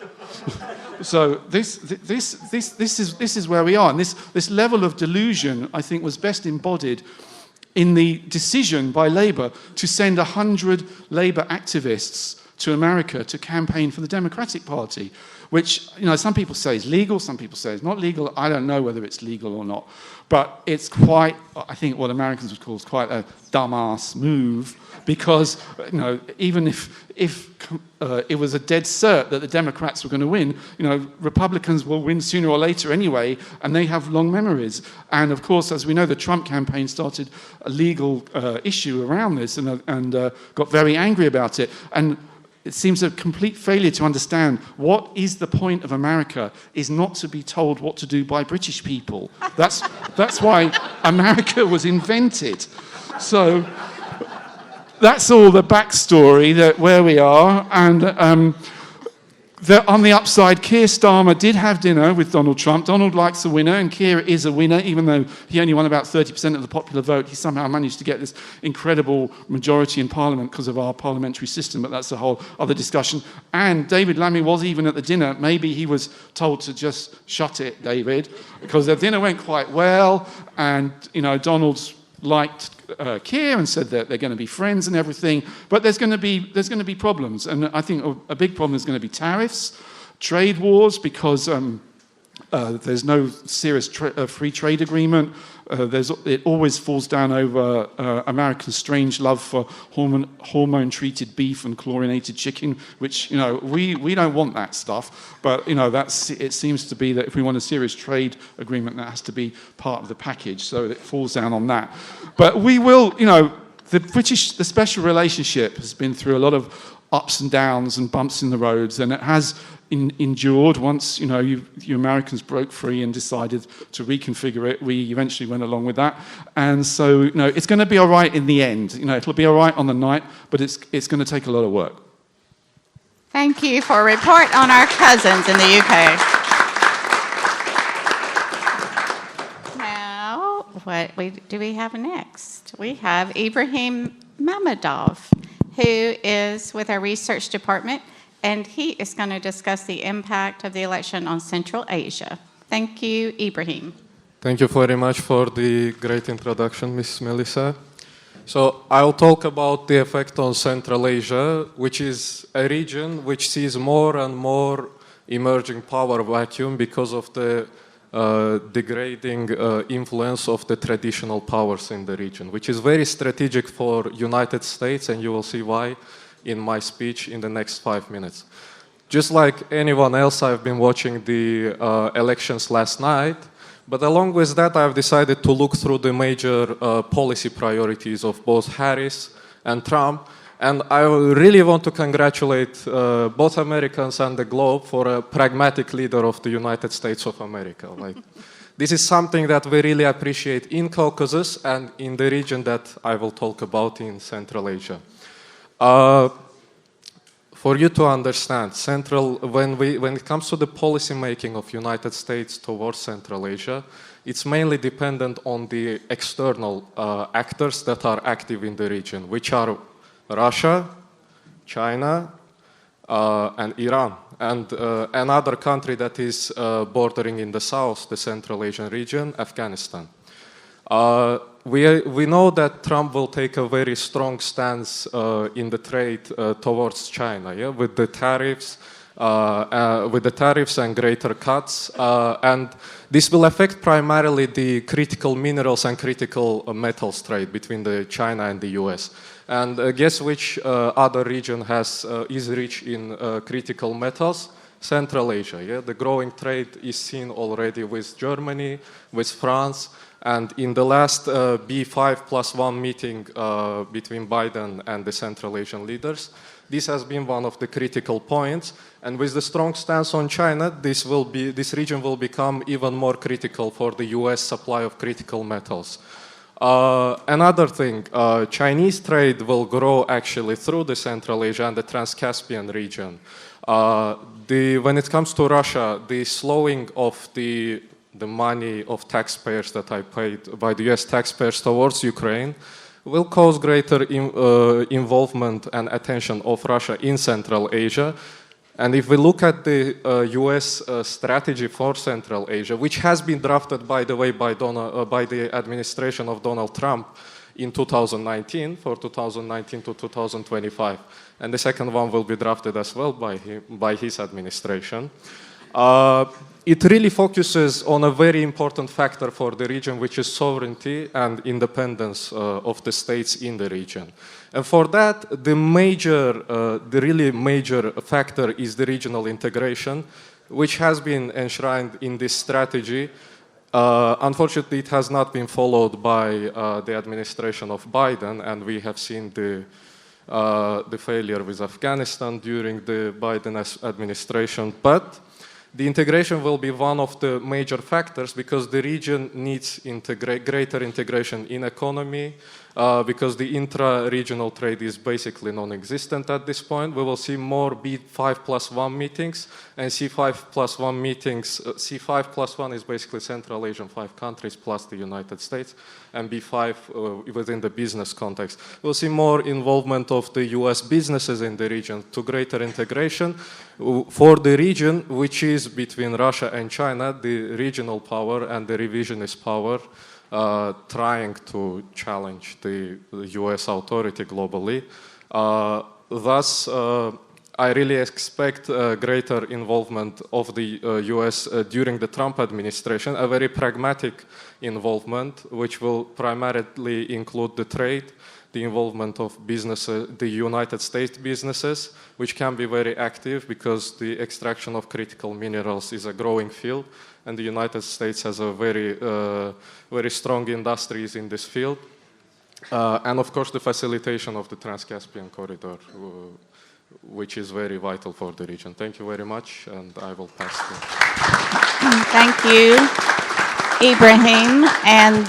So this is where we are. And this level of delusion, I think, was best embodied in the decision by Labour to send 100 Labour activists to America to campaign for the Democratic Party, which, some people say is legal, some people say it's not legal. I don't know whether it's legal or not. But it's quite, I think what Americans would call quite a dumbass move, because, even if it was a dead cert that the Democrats were going to win, Republicans will win sooner or later anyway, and they have long memories. And of course, as we know, the Trump campaign started a legal issue around this and got very angry about it. And it seems a complete failure to understand what is the point of America is not to be told what to do by British people. That's why America was invented. So that's all the backstory, where we are. And on the upside, Keir Starmer did have dinner with Donald Trump. Donald likes a winner, and Keir is a winner, even though he only won about 30% of the popular vote. He somehow managed to get this incredible majority in Parliament because of our parliamentary system, but that's a whole other discussion. And David Lammy was even at the dinner. Maybe he was told to just shut it, David, because the dinner went quite well, and, Donald's liked Keir and said that they're going to be friends and everything, but there's going to be problems, and I think a big problem is going to be tariffs, trade wars, because there's no serious free trade agreement. It always falls down over America's strange love for hormone-treated beef and chlorinated chicken, which we don't want that stuff. But it seems to be that if we want a serious trade agreement, that has to be part of the package. So it falls down on that. But we will, the special relationship has been through a lot of ups and downs and bumps in the roads, and it has endured. Once you Americans broke free and decided to reconfigure it, we eventually went along with that, and so it's going to be all right in the end. It'll be all right on the night, but it's going to take a lot of work. Thank you for a report on our cousins in the UK. Now do we have next? We have Ibrahim Mammadov, who is with our research department, and he is going to discuss the impact of the election on Central Asia. Thank you, Ibrahim. Thank you very much for the great introduction, Ms. Melissa. So I'll talk about the effect on Central Asia, which is a region which sees more and more emerging power vacuum because of the degrading influence of the traditional powers in the region, which is very strategic for United States, and you will see why in my speech in the next 5 minutes. Just like anyone else, I've been watching the elections last night, but along with that, I've decided to look through the major policy priorities of both Harris and Trump. And I really want to congratulate both Americans and the globe for a pragmatic leader of the United States of America. Like, this is something that we really appreciate in Caucasus and in the region that I will talk about in Central Asia. For you to understand, when it comes to the policy making of United States towards Central Asia, it's mainly dependent on the external actors that are active in the region, which are Russia, China, and Iran, and another country that is bordering in the south, the Central Asian region, Afghanistan. We know that Trump will take a very strong stance in the trade towards China, yeah, with the tariffs and greater cuts, and this will affect primarily the critical minerals and critical metals trade between China and the U.S. And guess which other region is rich in critical metals? Central Asia. Yeah? The growing trade is seen already with Germany, with France, and in the last B5+1 meeting between Biden and the Central Asian leaders, this has been one of the critical points. And with the strong stance on China, this region will become even more critical for the U.S. supply of critical metals. Another thing, Chinese trade will grow actually through the Central Asia and the Trans-Caspian region. When it comes to Russia, the slowing of the money of taxpayers that are paid by the US taxpayers towards Ukraine will cause greater involvement and attention of Russia in Central Asia. And if we look at the US strategy for Central Asia, which has been drafted, by the way, by the administration of Donald Trump in 2019, for 2019 to 2025, and the second one will be drafted as well by his administration, it really focuses on a very important factor for the region, which is sovereignty and independence of the states in the region. And for that, the really major factor is the regional integration, which has been enshrined in this strategy. Unfortunately, it has not been followed by the administration of Biden, and we have seen the failure with Afghanistan during the Biden administration. But the integration will be one of the major factors because the region needs greater integration in economy, because the intra-regional trade is basically non-existent at this point. We will see more B5+1 meetings, and C5+1 meetings. C5+1 is basically Central Asian 5 countries plus the United States, and B5 within the business context. We'll see more involvement of the US businesses in the region to greater integration for the region, which is between Russia and China, the regional power and the revisionist power, trying to challenge the US authority globally. Thus, I really expect greater involvement of the US during the Trump administration, a very pragmatic involvement, which will primarily include the trade, the involvement of businesses, the United States businesses, which can be very active because the extraction of critical minerals is a growing field, and the United States has a very strong industries in this field. And of course, the facilitation of the Trans-Caspian corridor, which is very vital for the region. Thank you very much, and I will pass to. Thank you, Ibrahim. And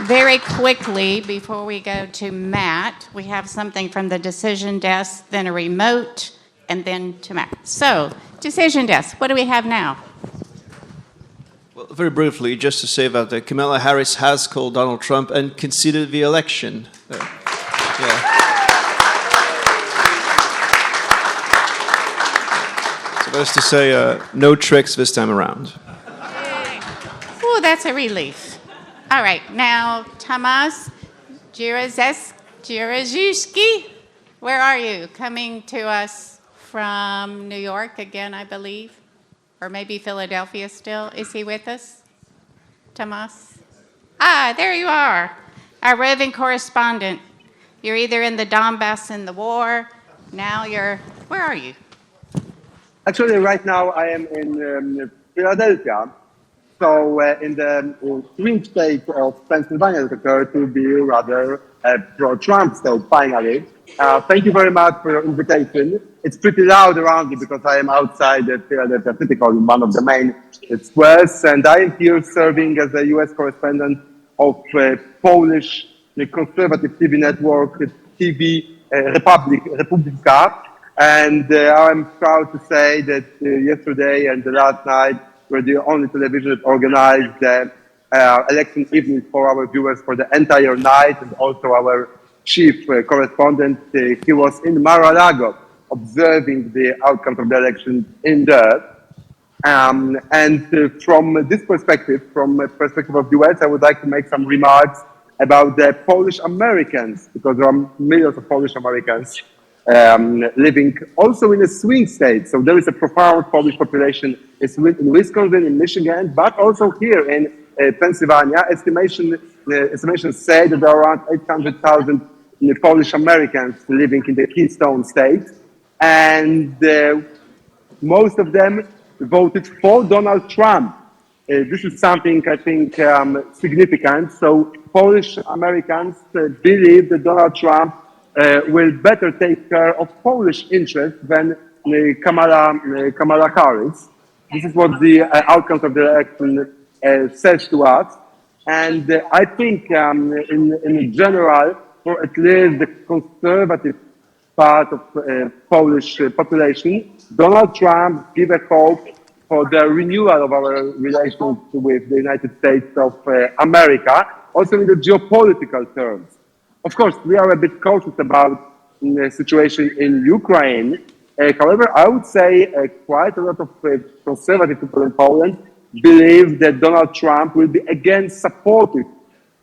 very quickly, before we go to Matt, we have something from the decision desk, then a remote, and then to Matt. So, decision desk, what do we have now? Well, very briefly, just to say that Kamala Harris has called Donald Trump and conceded the election. Yeah. So that is to say, no tricks this time around. Oh, that's a relief. All right, now, Tomasz Dzierżewski, where are you? Coming to us from New York again, I believe, or maybe Philadelphia still. Is he with us, Tomasz? Ah, there you are, our roving correspondent. You're either in the Donbass in the war, now you're, where are you? Actually, right now I am in Philadelphia. So in the swing state of Pennsylvania, to be rather pro-Trump state, finally. Thank you very much for your invitation. It's pretty loud around me because I am outside the Philadelphia City Hall in one of the main squares, and I am here serving as a U.S. correspondent of Polish conservative TV network, TV Republika. And I'm proud to say that yesterday and the last night were the only television that organized the election evening for our viewers for the entire night, and also our chief correspondent, he was in Mar-a-Lago observing the outcome of the election in there. And from this perspective, from the perspective of the US, I would like to make some remarks about the Polish Americans, because there are millions of Polish Americans living also in a swing state. So there is a profound Polish population in Wisconsin, in Michigan, but also here in Pennsylvania. Estimations say that there are around 800,000 Polish Americans living in the Keystone State, and most of them voted for Donald Trump. This is something I think significant. So Polish Americans believe that Donald Trump will better take care of Polish interests than Kamala Harris. This is what the outcome of the election says to us. And I think in general, for at least the conservative part of Polish population, Donald Trump gives a hope for the renewal of our relations with the United States of America, also in the geopolitical terms. Of course, we are a bit cautious about the situation in Ukraine. However, I would say quite a lot of conservative people in Poland believe that Donald Trump will be again supportive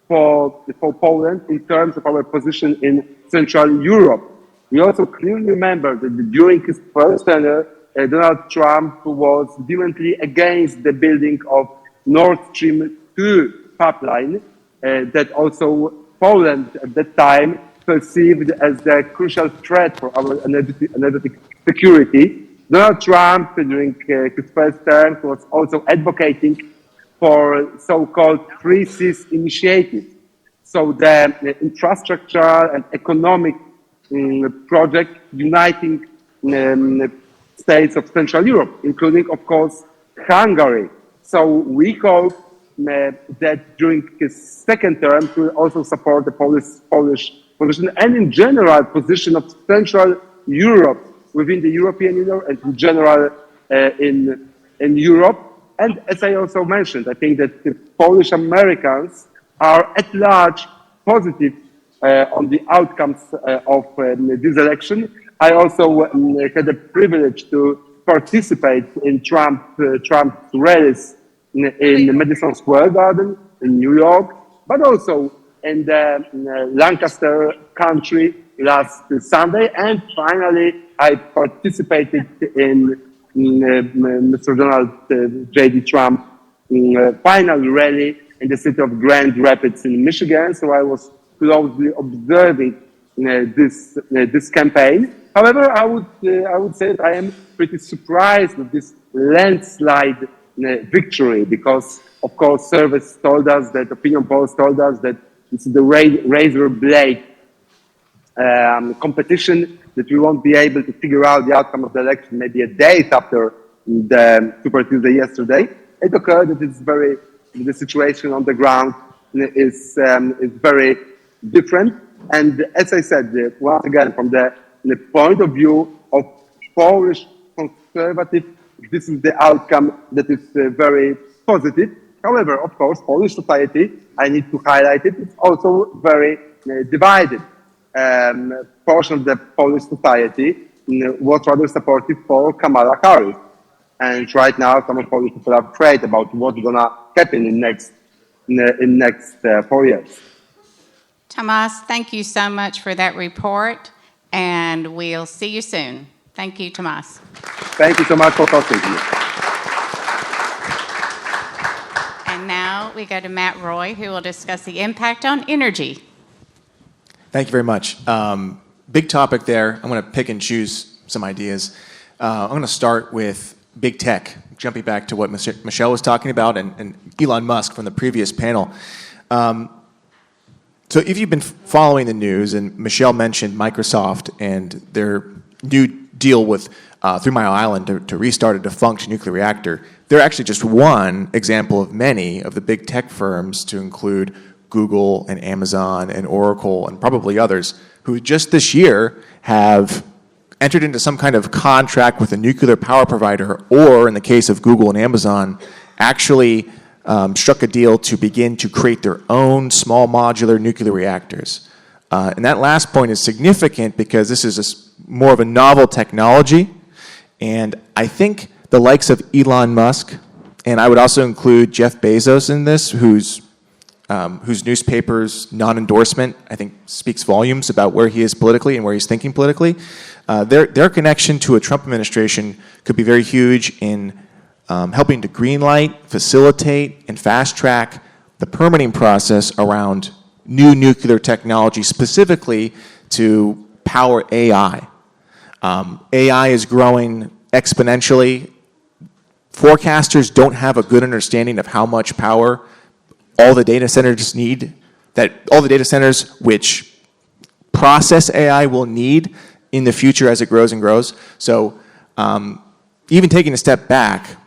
for Poland in terms of our position in Central Europe. We also clearly remember that during his first tenure, Donald Trump was vehemently against the building of Nord Stream 2 pipeline that also Poland at that time perceived as the crucial threat for our energetic security. Donald Trump, during his first term, was also advocating for so-called Three Seas initiative. So the infrastructure and economic project uniting states of Central Europe, including, of course, Hungary. So we hope that during his second term, he will also support the Polish position and in general position of Central Europe within the European Union and in general in Europe. And as I also mentioned, I think that the Polish Americans are at large positive on the outcomes of this election. I also had the privilege to participate in Trump's rallies in Madison Square Garden in New York, but also in the Lancaster country last Sunday. And finally, I participated in Mr. Donald J.D. Trump final rally in the city of Grand Rapids in Michigan. So I was closely observing this campaign. However, I would say that I am pretty surprised with this landslide victory, because of course surveys told us that, opinion polls told us that it's the razor blade competition, that we won't be able to figure out the outcome of the election maybe a day after the Super Tuesday yesterday. It occurred that the situation on the ground is very different. And as I said, once again, from the point of view of Polish conservative, this is the outcome that is very positive. However, of course, Polish society, I need to highlight it, it's also very divided. Portion of the Polish society was rather supportive for Kamala Harris. And right now, some of Polish people are afraid about what's going to happen in next 4 years. Tomas, thank you so much for that report, and we'll see you soon. Thank you, Tomas. Thank you so much for talking to me. And now we go to Matt Roy, who will discuss the impact on energy. Thank you very much. Big topic there. I'm going to pick and choose some ideas. I'm going to start with big tech, jumping back to what Michelle was talking about and Elon Musk from the previous panel. So if you've been following the news, and Michelle mentioned Microsoft and their new deal with 3 Mile Island to restart a defunct nuclear reactor, they're actually just one example of many of the big tech firms, to include Google and Amazon and Oracle and probably others, who just this year have entered into some kind of contract with a nuclear power provider, or in the case of Google and Amazon, actually struck a deal to begin to create their own small modular nuclear reactors. And that last point is significant because this is more of a novel technology. And I think the likes of Elon Musk, and I would also include Jeff Bezos in this, whose newspaper's non-endorsement, I think, speaks volumes about where he is politically and where he's thinking politically. Their connection to a Trump administration could be very huge in helping to greenlight, facilitate, and fast-track the permitting process around new nuclear technology, specifically to power AI. AI is growing exponentially. Forecasters don't have a good understanding of how much power all the data centers need, that all the data centers which process AI will need in the future as it grows and grows. So even taking a step back,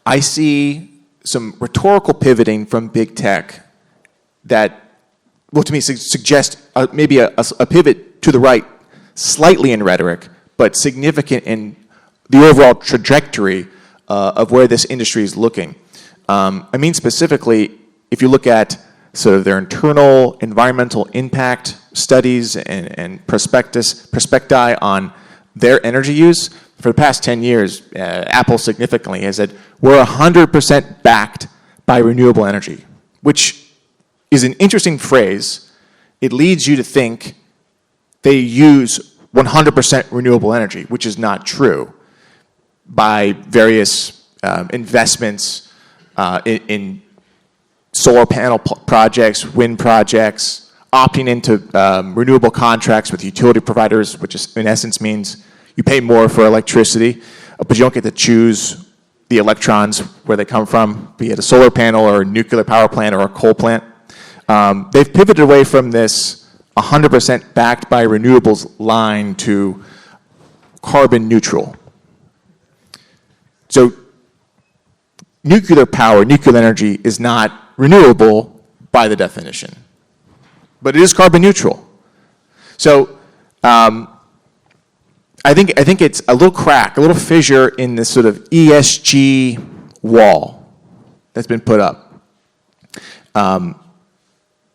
I see some rhetorical pivoting from big tech that, well, to me, suggest maybe a pivot to the right, slightly in rhetoric, but significant in the overall trajectory of where this industry is looking. I mean specifically, if you look at sort of their internal environmental impact studies and prospecti on their energy use, for the past 10 years, Apple significantly has said, we're 100% backed by renewable energy, which is an interesting phrase. It leads you to think they use 100% renewable energy, which is not true, by various investments in solar panel projects, wind projects, opting into renewable contracts with utility providers, which is, in essence means you pay more for electricity, but you don't get to choose the electrons where they come from, be it a solar panel or a nuclear power plant or a coal plant. They've pivoted away from this 100% backed by renewables line to carbon neutral. So nuclear power, nuclear energy is not renewable by the definition, but it is carbon neutral. So I think it's a little crack, a little fissure in this sort of ESG wall that's been put up.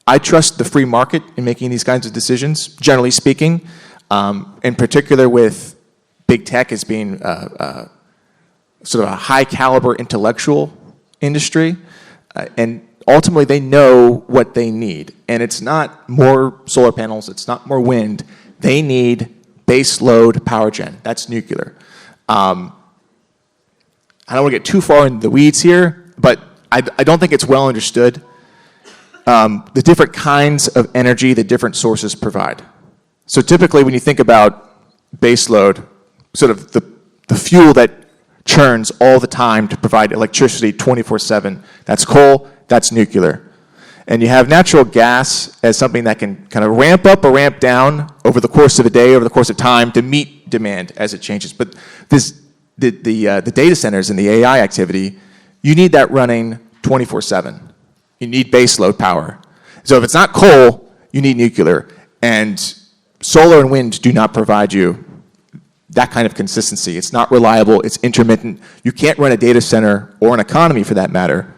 I trust the free market in making these kinds of decisions, generally speaking, in particular with big tech as being sort of a high caliber intellectual industry, and ultimately they know what they need. And it's not more solar panels, it's not more wind. They need base load power gen. That's nuclear. I don't want to get too far into the weeds here, but I don't think it's well understood the different kinds of energy that different sources provide. So typically when you think about base load, sort of the fuel that churns all the time to provide electricity 24/7, that's coal, that's nuclear. And you have natural gas as something that can kind of ramp up or ramp down over the course of a day, over the course of time, to meet demand as it changes. But the data centers and the AI activity, you need that running 24/7. You need base load power. So if it's not coal, you need nuclear. And solar and wind do not provide you that kind of consistency. It's not reliable, it's intermittent. You can't run a data center, or an economy for that matter,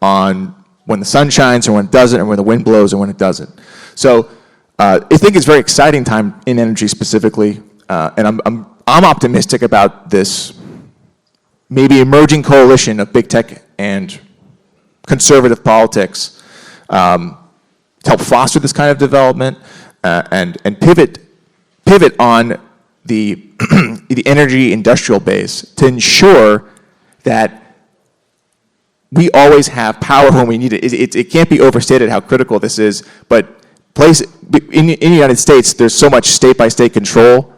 on when the sun shines or when it doesn't, or when the wind blows or when it doesn't. So I think it's a very exciting time in energy specifically, and I'm optimistic about this maybe emerging coalition of big tech and conservative politics to help foster this kind of development and pivot on the the energy industrial base to ensure that we always have power when we need it. It can't be overstated how critical this is, but in the United States, there's so much state-by-state control.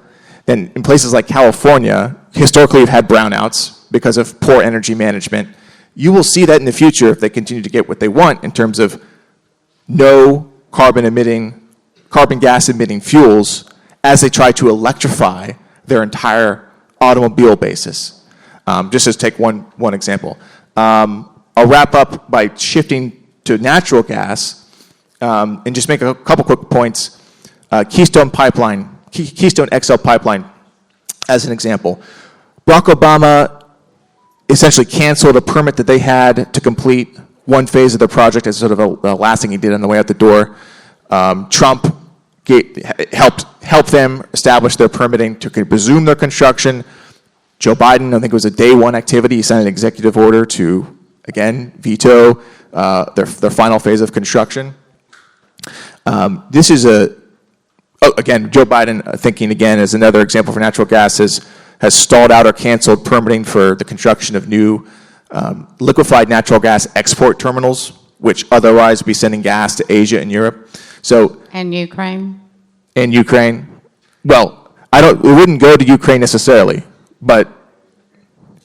And in places like California, historically we've had brownouts because of poor energy management. You will see that in the future if they continue to get what they want in terms of no carbon gas emitting fuels as they try to electrify their entire automobile basis. Just as take one example. I'll wrap up by shifting to natural gas and just make a couple quick points. Keystone XL pipeline as an example. Barack Obama essentially canceled a permit that they had to complete one phase of the project as sort of a last thing he did on the way out the door. Trump helped them establish their permitting to resume their construction. Joe Biden, I think it was a day one activity, he signed an executive order to, again, veto their final phase of construction. This is again, Joe Biden, thinking again as another example for natural gas, has stalled out or canceled permitting for the construction of new liquefied natural gas export terminals, which otherwise would be sending gas to Asia and Europe. And Ukraine. And Ukraine. Well, it wouldn't go to Ukraine necessarily, but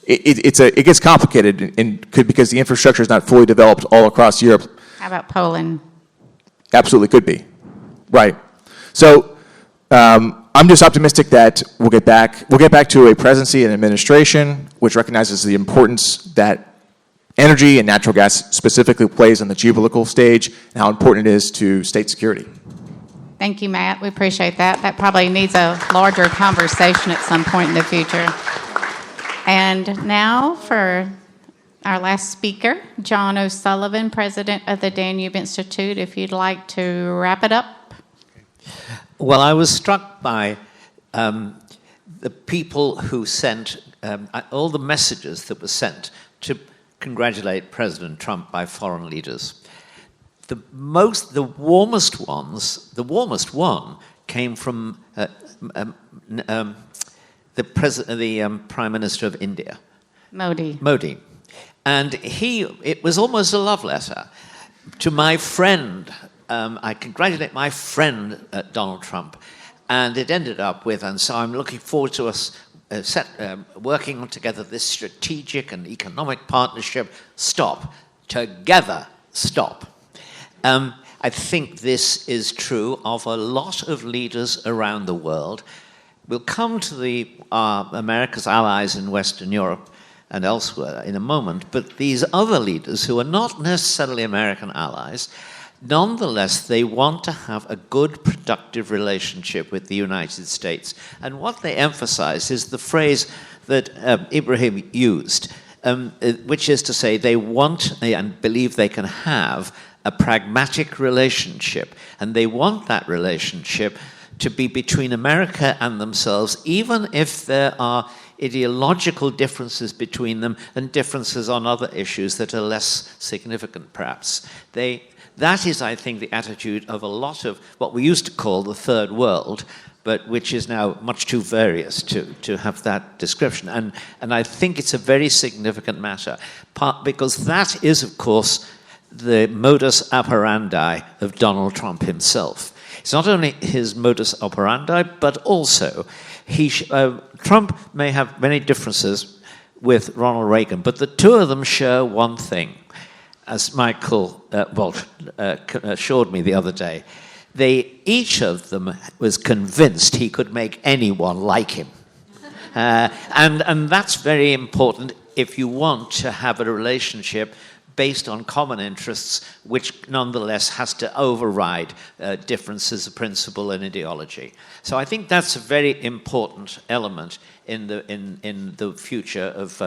it gets complicated because the infrastructure is not fully developed all across Europe. How about Poland? Absolutely could be. Right. So I'm just optimistic that we'll get back to a presidency and administration which recognizes the importance that energy and natural gas specifically plays on the geopolitical stage and how important it is to state security. Thank you, Matt. We appreciate that. That probably needs a larger conversation at some point in the future. And now for our last speaker, John O'Sullivan, president of the Danube Institute, if you'd like to wrap it up. Well, I was struck by the people who sent all the messages that were sent to congratulate President Trump by foreign leaders. The warmest one came from the Prime Minister of India, Modi. And it was almost a love letter to my friend. I congratulate my friend Donald Trump, and it ended up with, and so I'm looking forward to us working on together this strategic and economic partnership. Stop. Together, stop. I think this is true of a lot of leaders around the world. We'll come to America's allies in Western Europe and elsewhere in a moment, but these other leaders who are not necessarily American allies, nonetheless, they want to have a good, productive relationship with the United States. And what they emphasize is the phrase that Ibrahim used, which is to say they want and believe they can have a pragmatic relationship. And they want that relationship to be between America and themselves, even if there are ideological differences between them and differences on other issues that are less significant, perhaps. That is, I think, the attitude of a lot of what we used to call the third world, but which is now much too various to have that description. And I think it's a very significant matter, because that is, of course, the modus operandi of Donald Trump himself. It's not only his modus operandi, but also Trump may have many differences with Ronald Reagan, but the two of them share one thing. As Michael assured me the other day, each of them was convinced he could make anyone like him. And that's very important if you want to have a relationship based on common interests, which nonetheless has to override differences of principle and ideology. So I think that's a very important element in the future of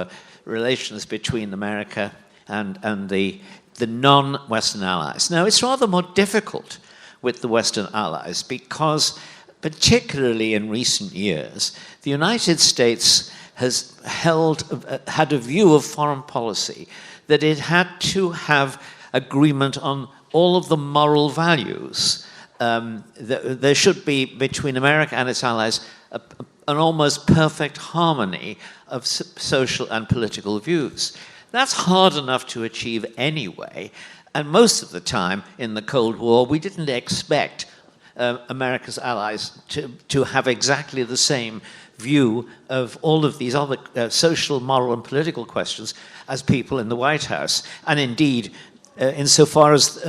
relations between America and the the non-Western allies. Now, it's rather more difficult with the Western allies because, particularly in recent years, the United States has had a view of foreign policy that it had to have agreement on all of the moral values. There should be, between America and its allies, an almost perfect harmony of social and political views. That's hard enough to achieve anyway, and most of the time in the Cold War, we didn't expect America's allies to have exactly the same view of all of these other social, moral, and political questions as people in the White House. And indeed, insofar as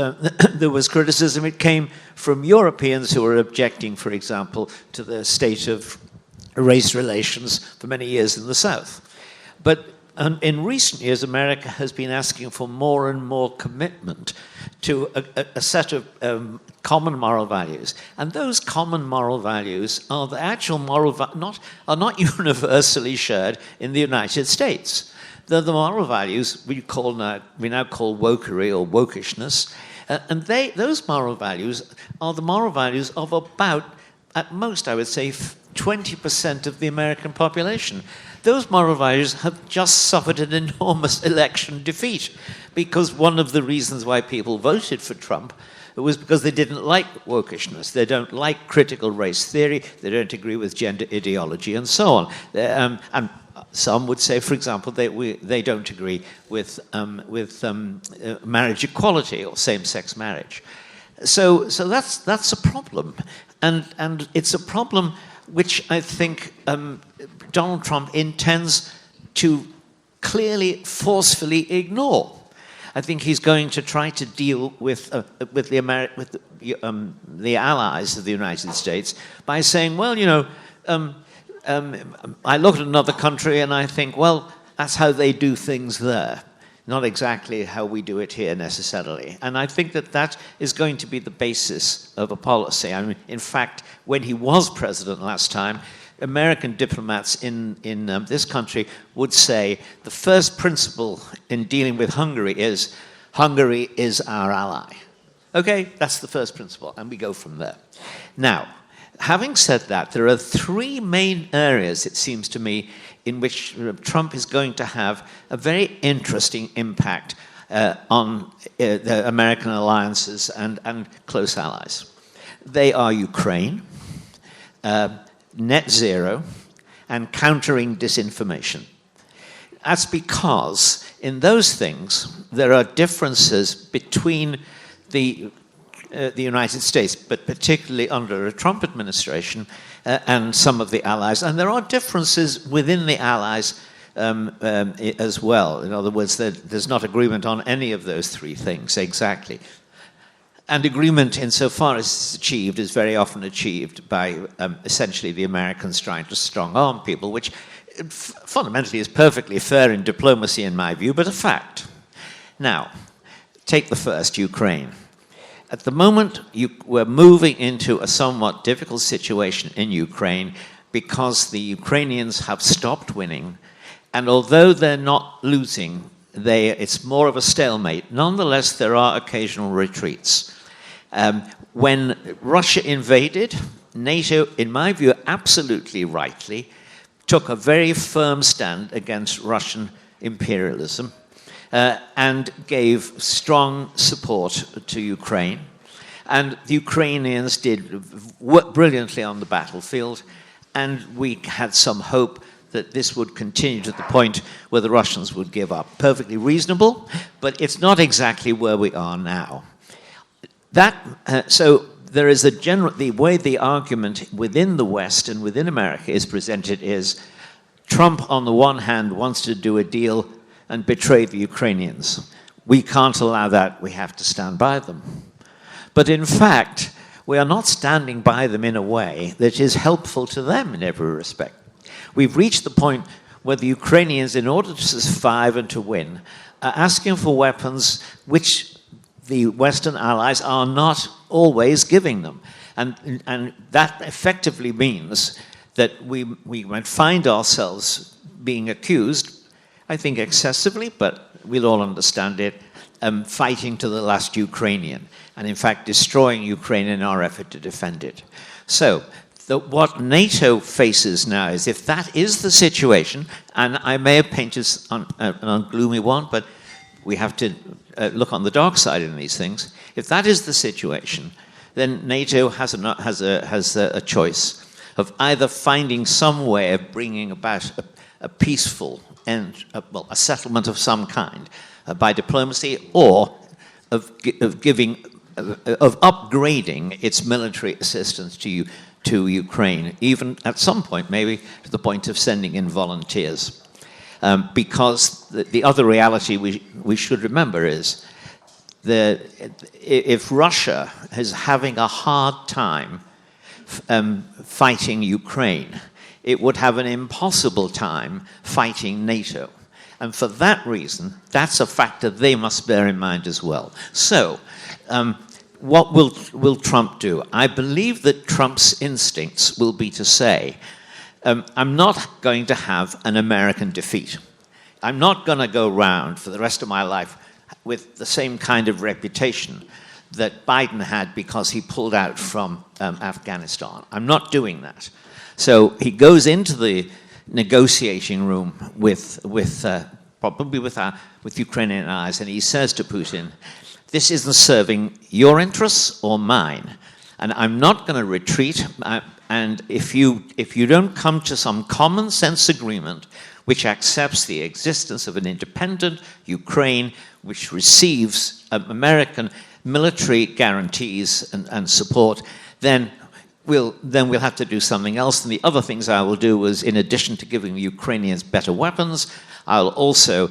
there was criticism, it came from Europeans who were objecting, for example, to the state of race relations for many years in the South. But in recent years, America has been asking for more and more commitment to a set of common moral values. And those common moral values are the actual are not universally shared in the United States. They're the moral values we now call wokery or wokishness. And those moral values are the moral values of about, at most I would say, 20% of the American population. Those moral values have just suffered an enormous election defeat, because one of the reasons why people voted for Trump was because they didn't like wokishness, they don't like critical race theory, they don't agree with gender ideology, and so on. And some would say, for example, they don't agree with marriage equality or same-sex marriage. So that's a problem, and it's a problem which I think Donald Trump intends to clearly, forcefully ignore. I think he's going to try to deal with the allies of the United States by saying, well, I look at another country and I think, well, that's how they do things there, not exactly how we do it here necessarily. And I think that is going to be the basis of a policy. I mean, in fact, when he was president last time, American diplomats in this country would say the first principle in dealing with Hungary is our ally. Okay, that's the first principle, and we go from there. Now, having said that, there are three main areas, it seems to me, in which Trump is going to have a very interesting impact on the American alliances and close allies. They are Ukraine, net zero, and countering disinformation. That's because in those things there are differences between the United States, but particularly under a Trump administration and some of the allies, and there are differences within the allies as well. In other words, there's not agreement on any of those three things exactly. And agreement, insofar as it's achieved, is very often achieved by essentially the Americans trying to strong-arm people, which fundamentally is perfectly fair in diplomacy, in my view, but a fact. Now, take the first, Ukraine. At the moment, we're moving into a somewhat difficult situation in Ukraine because the Ukrainians have stopped winning, and although they're not losing, it's more of a stalemate. Nonetheless, there are occasional retreats. When Russia invaded, NATO, in my view, absolutely rightly, took a very firm stand against Russian imperialism and gave strong support to Ukraine. And the Ukrainians did work brilliantly on the battlefield, and we had some hope that this would continue to the point where the Russians would give up. Perfectly reasonable, but it's not exactly where we are now. So there is the way the argument within the West and within America is presented is Trump, on the one hand, wants to do a deal and betray the Ukrainians. We can't allow that. We have to stand by them. But in fact, we are not standing by them in a way that is helpful to them in every respect. We've reached the point where the Ukrainians, in order to survive and to win, are asking for weapons which the Western allies are not always giving them. And that effectively means that we might find ourselves being accused, I think excessively, but we'll all understand it, fighting to the last Ukrainian, and in fact destroying Ukraine in our effort to defend it. So what NATO faces now is, if that is the situation, and I may have painted an gloomy one, but we have to look on the dark side in these things. If that is the situation, then NATO has a choice of either finding some way of bringing about a peaceful end, a settlement of some kind by diplomacy, or of upgrading its military assistance to Ukraine, even at some point, maybe to the point of sending in volunteers. Because the other reality we should remember is that if Russia is having a hard time fighting Ukraine, it would have an impossible time fighting NATO. And for that reason, that's a factor they must bear in mind as well. So, what will Trump do? I believe that Trump's instincts will be to say, I'm not going to have an American defeat. I'm not going to go round for the rest of my life with the same kind of reputation that Biden had because he pulled out from Afghanistan. I'm not doing that. So he goes into the negotiating room probably with Ukrainian eyes, and he says to Putin, this isn't serving your interests or mine, and I'm not going to retreat. And if you don't come to some common sense agreement which accepts the existence of an independent Ukraine, which receives American military guarantees and support, then we'll have to do something else. And the other things I will do is, in addition to giving the Ukrainians better weapons, I'll also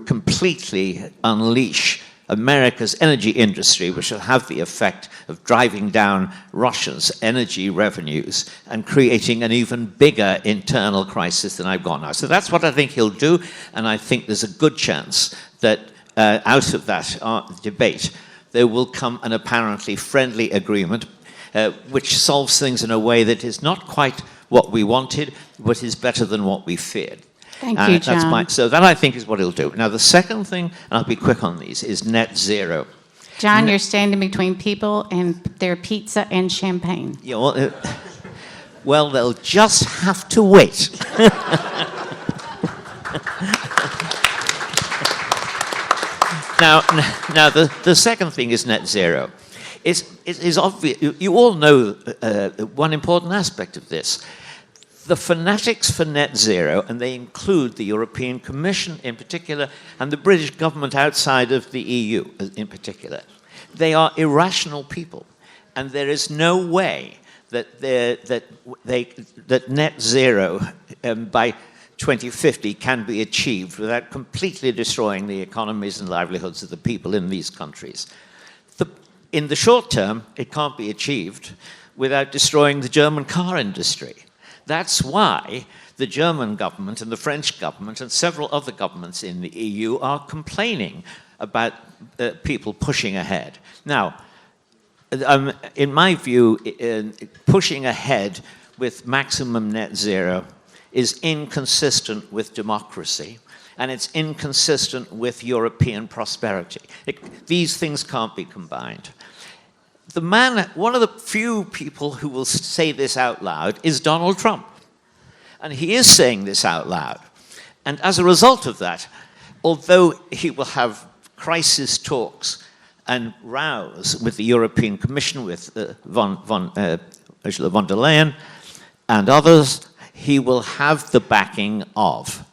completely unleash America's energy industry, which will have the effect of driving down Russia's energy revenues and creating an even bigger internal crisis than I've got now. So that's what I think he'll do, and I think there's a good chance that out of that debate there will come an apparently friendly agreement which solves things in a way that is not quite what we wanted, but is better than what we feared. Thank you, John. So that, I think, is what he'll do. Now, the second thing, and I'll be quick on these, is net zero. John, you're standing between people and their pizza and champagne. Yeah, well, they'll just have to wait. Now, the second thing is net zero. It's obvious. You all know one important aspect of this. The fanatics for net zero, and they include the European Commission in particular, and the British government outside of the EU in particular, they are irrational people. And there is no way that net zero by 2050 can be achieved without completely destroying the economies and livelihoods of the people in these countries. In the short term, it can't be achieved without destroying the German car industry. That's why the German government and the French government and several other governments in the EU are complaining about people pushing ahead. Now, in my view, pushing ahead with maximum net zero is inconsistent with democracy, and it's inconsistent with European prosperity. These things can't be combined. One of the few people who will say this out loud is Donald Trump. And he is saying this out loud. And as a result of that, although he will have crisis talks and rows with the European Commission, with Ursula von der Leyen and others, he will have the backing of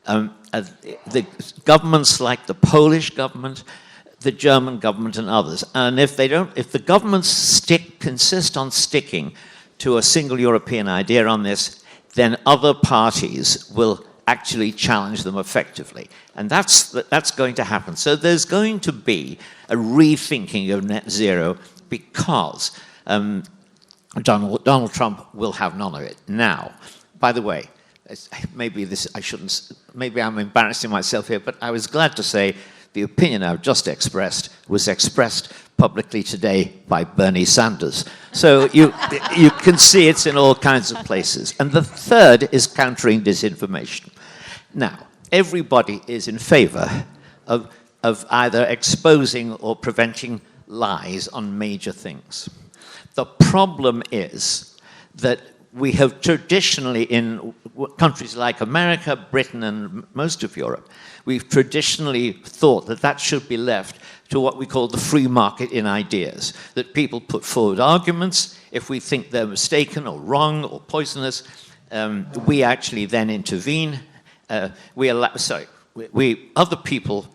the governments like the Polish government, the German government, and others. And if the governments consist on sticking to a single European idea on this, then other parties will actually challenge them effectively. And that's going to happen. So there's going to be a rethinking of net zero because Donald Trump will have none of it. Now, by the way, maybe I'm embarrassing myself here, but I was glad to say the opinion I've just expressed was expressed publicly today by Bernie Sanders. So you can see it's in all kinds of places. And the third is countering disinformation. Now, everybody is in favor of of either exposing or preventing lies on major things. The problem is that we have traditionally, in countries like America, Britain, and most of Europe, we've traditionally thought that that should be left to what we call the free market in ideas, that people put forward arguments. If we think they're mistaken or wrong or poisonous, we actually then intervene. Other people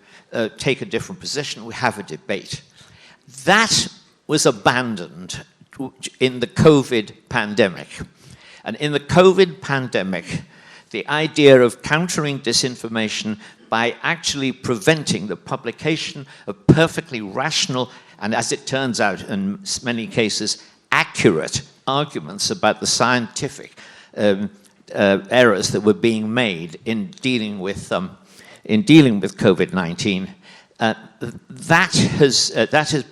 take a different position. We have a debate. That was abandoned in the COVID pandemic. And in the COVID pandemic, the idea of countering disinformation by actually preventing the publication of perfectly rational and, as it turns out in many cases, accurate arguments about the scientific errors that were being made in dealing with COVID-19,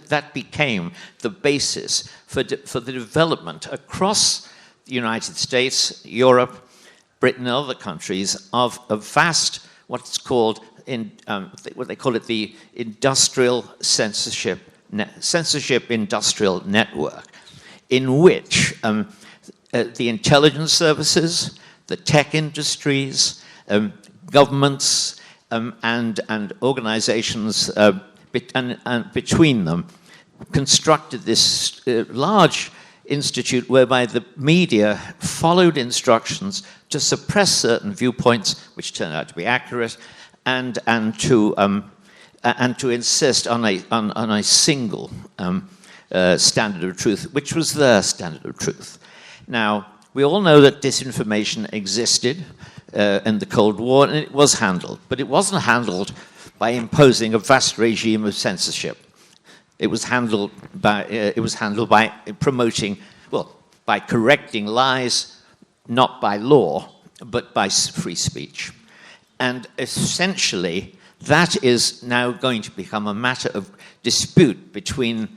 that became the basis for the development across the United States, Europe, Britain, and other countries of a vast, what's called what they call it, the industrial censorship industrial network, in which the intelligence services, the tech industries, governments, and organizations and between them constructed this large institute whereby the media followed instructions to suppress certain viewpoints, which turned out to be accurate, and to insist on a single standard of truth, which was their standard of truth. Now, we all know that disinformation existed in the Cold War, and it was handled, but it wasn't handled by imposing a vast regime of censorship. It was handled by promoting, by correcting lies, not by law, but by free speech. And essentially, that is now going to become a matter of dispute between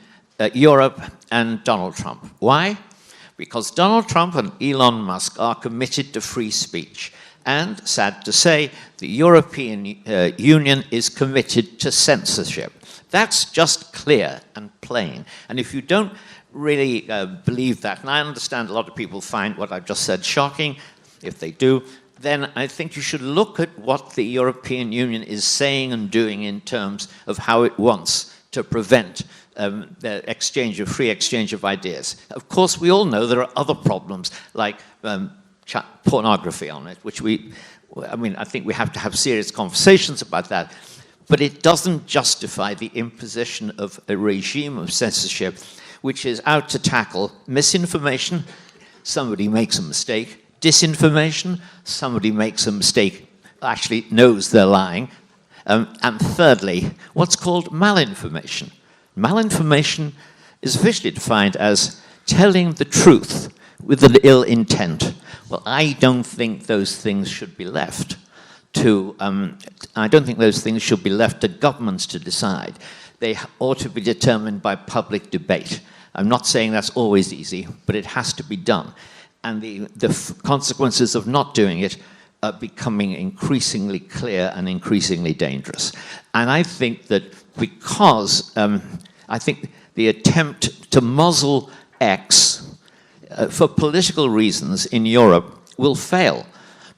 Europe and Donald Trump. Why? Because Donald Trump and Elon Musk are committed to free speech. And, sad to say, the European Union is committed to censorship. That's just clear and plain. And if you don't really believe that, and I understand a lot of people find what I've just said shocking, if they do, then I think you should look at what the European Union is saying and doing in terms of how it wants to prevent the free exchange of ideas. Of course, we all know there are other problems like pornography on it, which I think we have to have serious conversations about that. But it doesn't justify the imposition of a regime of censorship which is out to tackle misinformation, somebody makes a mistake, disinformation, somebody makes a mistake, actually knows they're lying, and thirdly, what's called malinformation. Malinformation is officially defined as telling the truth with an ill intent. Well, I don't think those things should be left to governments to decide. They ought to be determined by public debate. I'm not saying that's always easy, but it has to be done. And the consequences of not doing it are becoming increasingly clear and increasingly dangerous. And I think that because I think the attempt to muzzle X for political reasons in Europe will fail,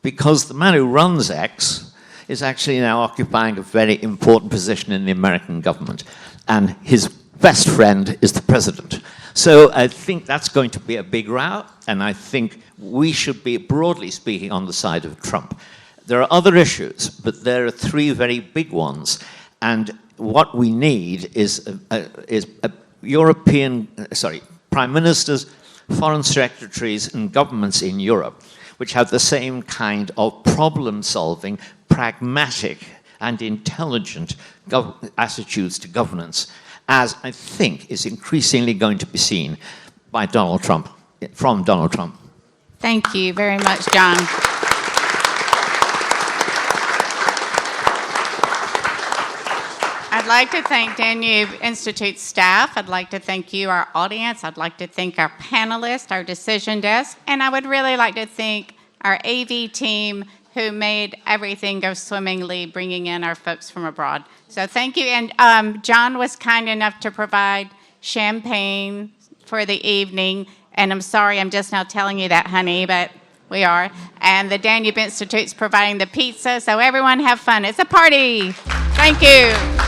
because the man who runs X is actually now occupying a very important position in the American government, and his best friend is the president. So I think that's going to be a big row, and I think we should be, broadly speaking, on the side of Trump. There are other issues, but there are three very big ones, and what we need is prime ministers, foreign secretaries, and governments in Europe which have the same kind of problem-solving, pragmatic, and intelligent attitudes to governance, as I think is increasingly going to be seen by Donald Trump, from Donald Trump. Thank you very much, John. I'd like to thank Danube Institute staff. I'd like to thank you, our audience. I'd like to thank our panelists, our decision desk, and I would really like to thank our AV team who made everything go swimmingly, bringing in our folks from abroad. So thank you. And John was kind enough to provide champagne for the evening. And I'm sorry, I'm just now telling you that, honey, but we are. And the Danube Institute's providing the pizza. So everyone have fun. It's a party. Thank you.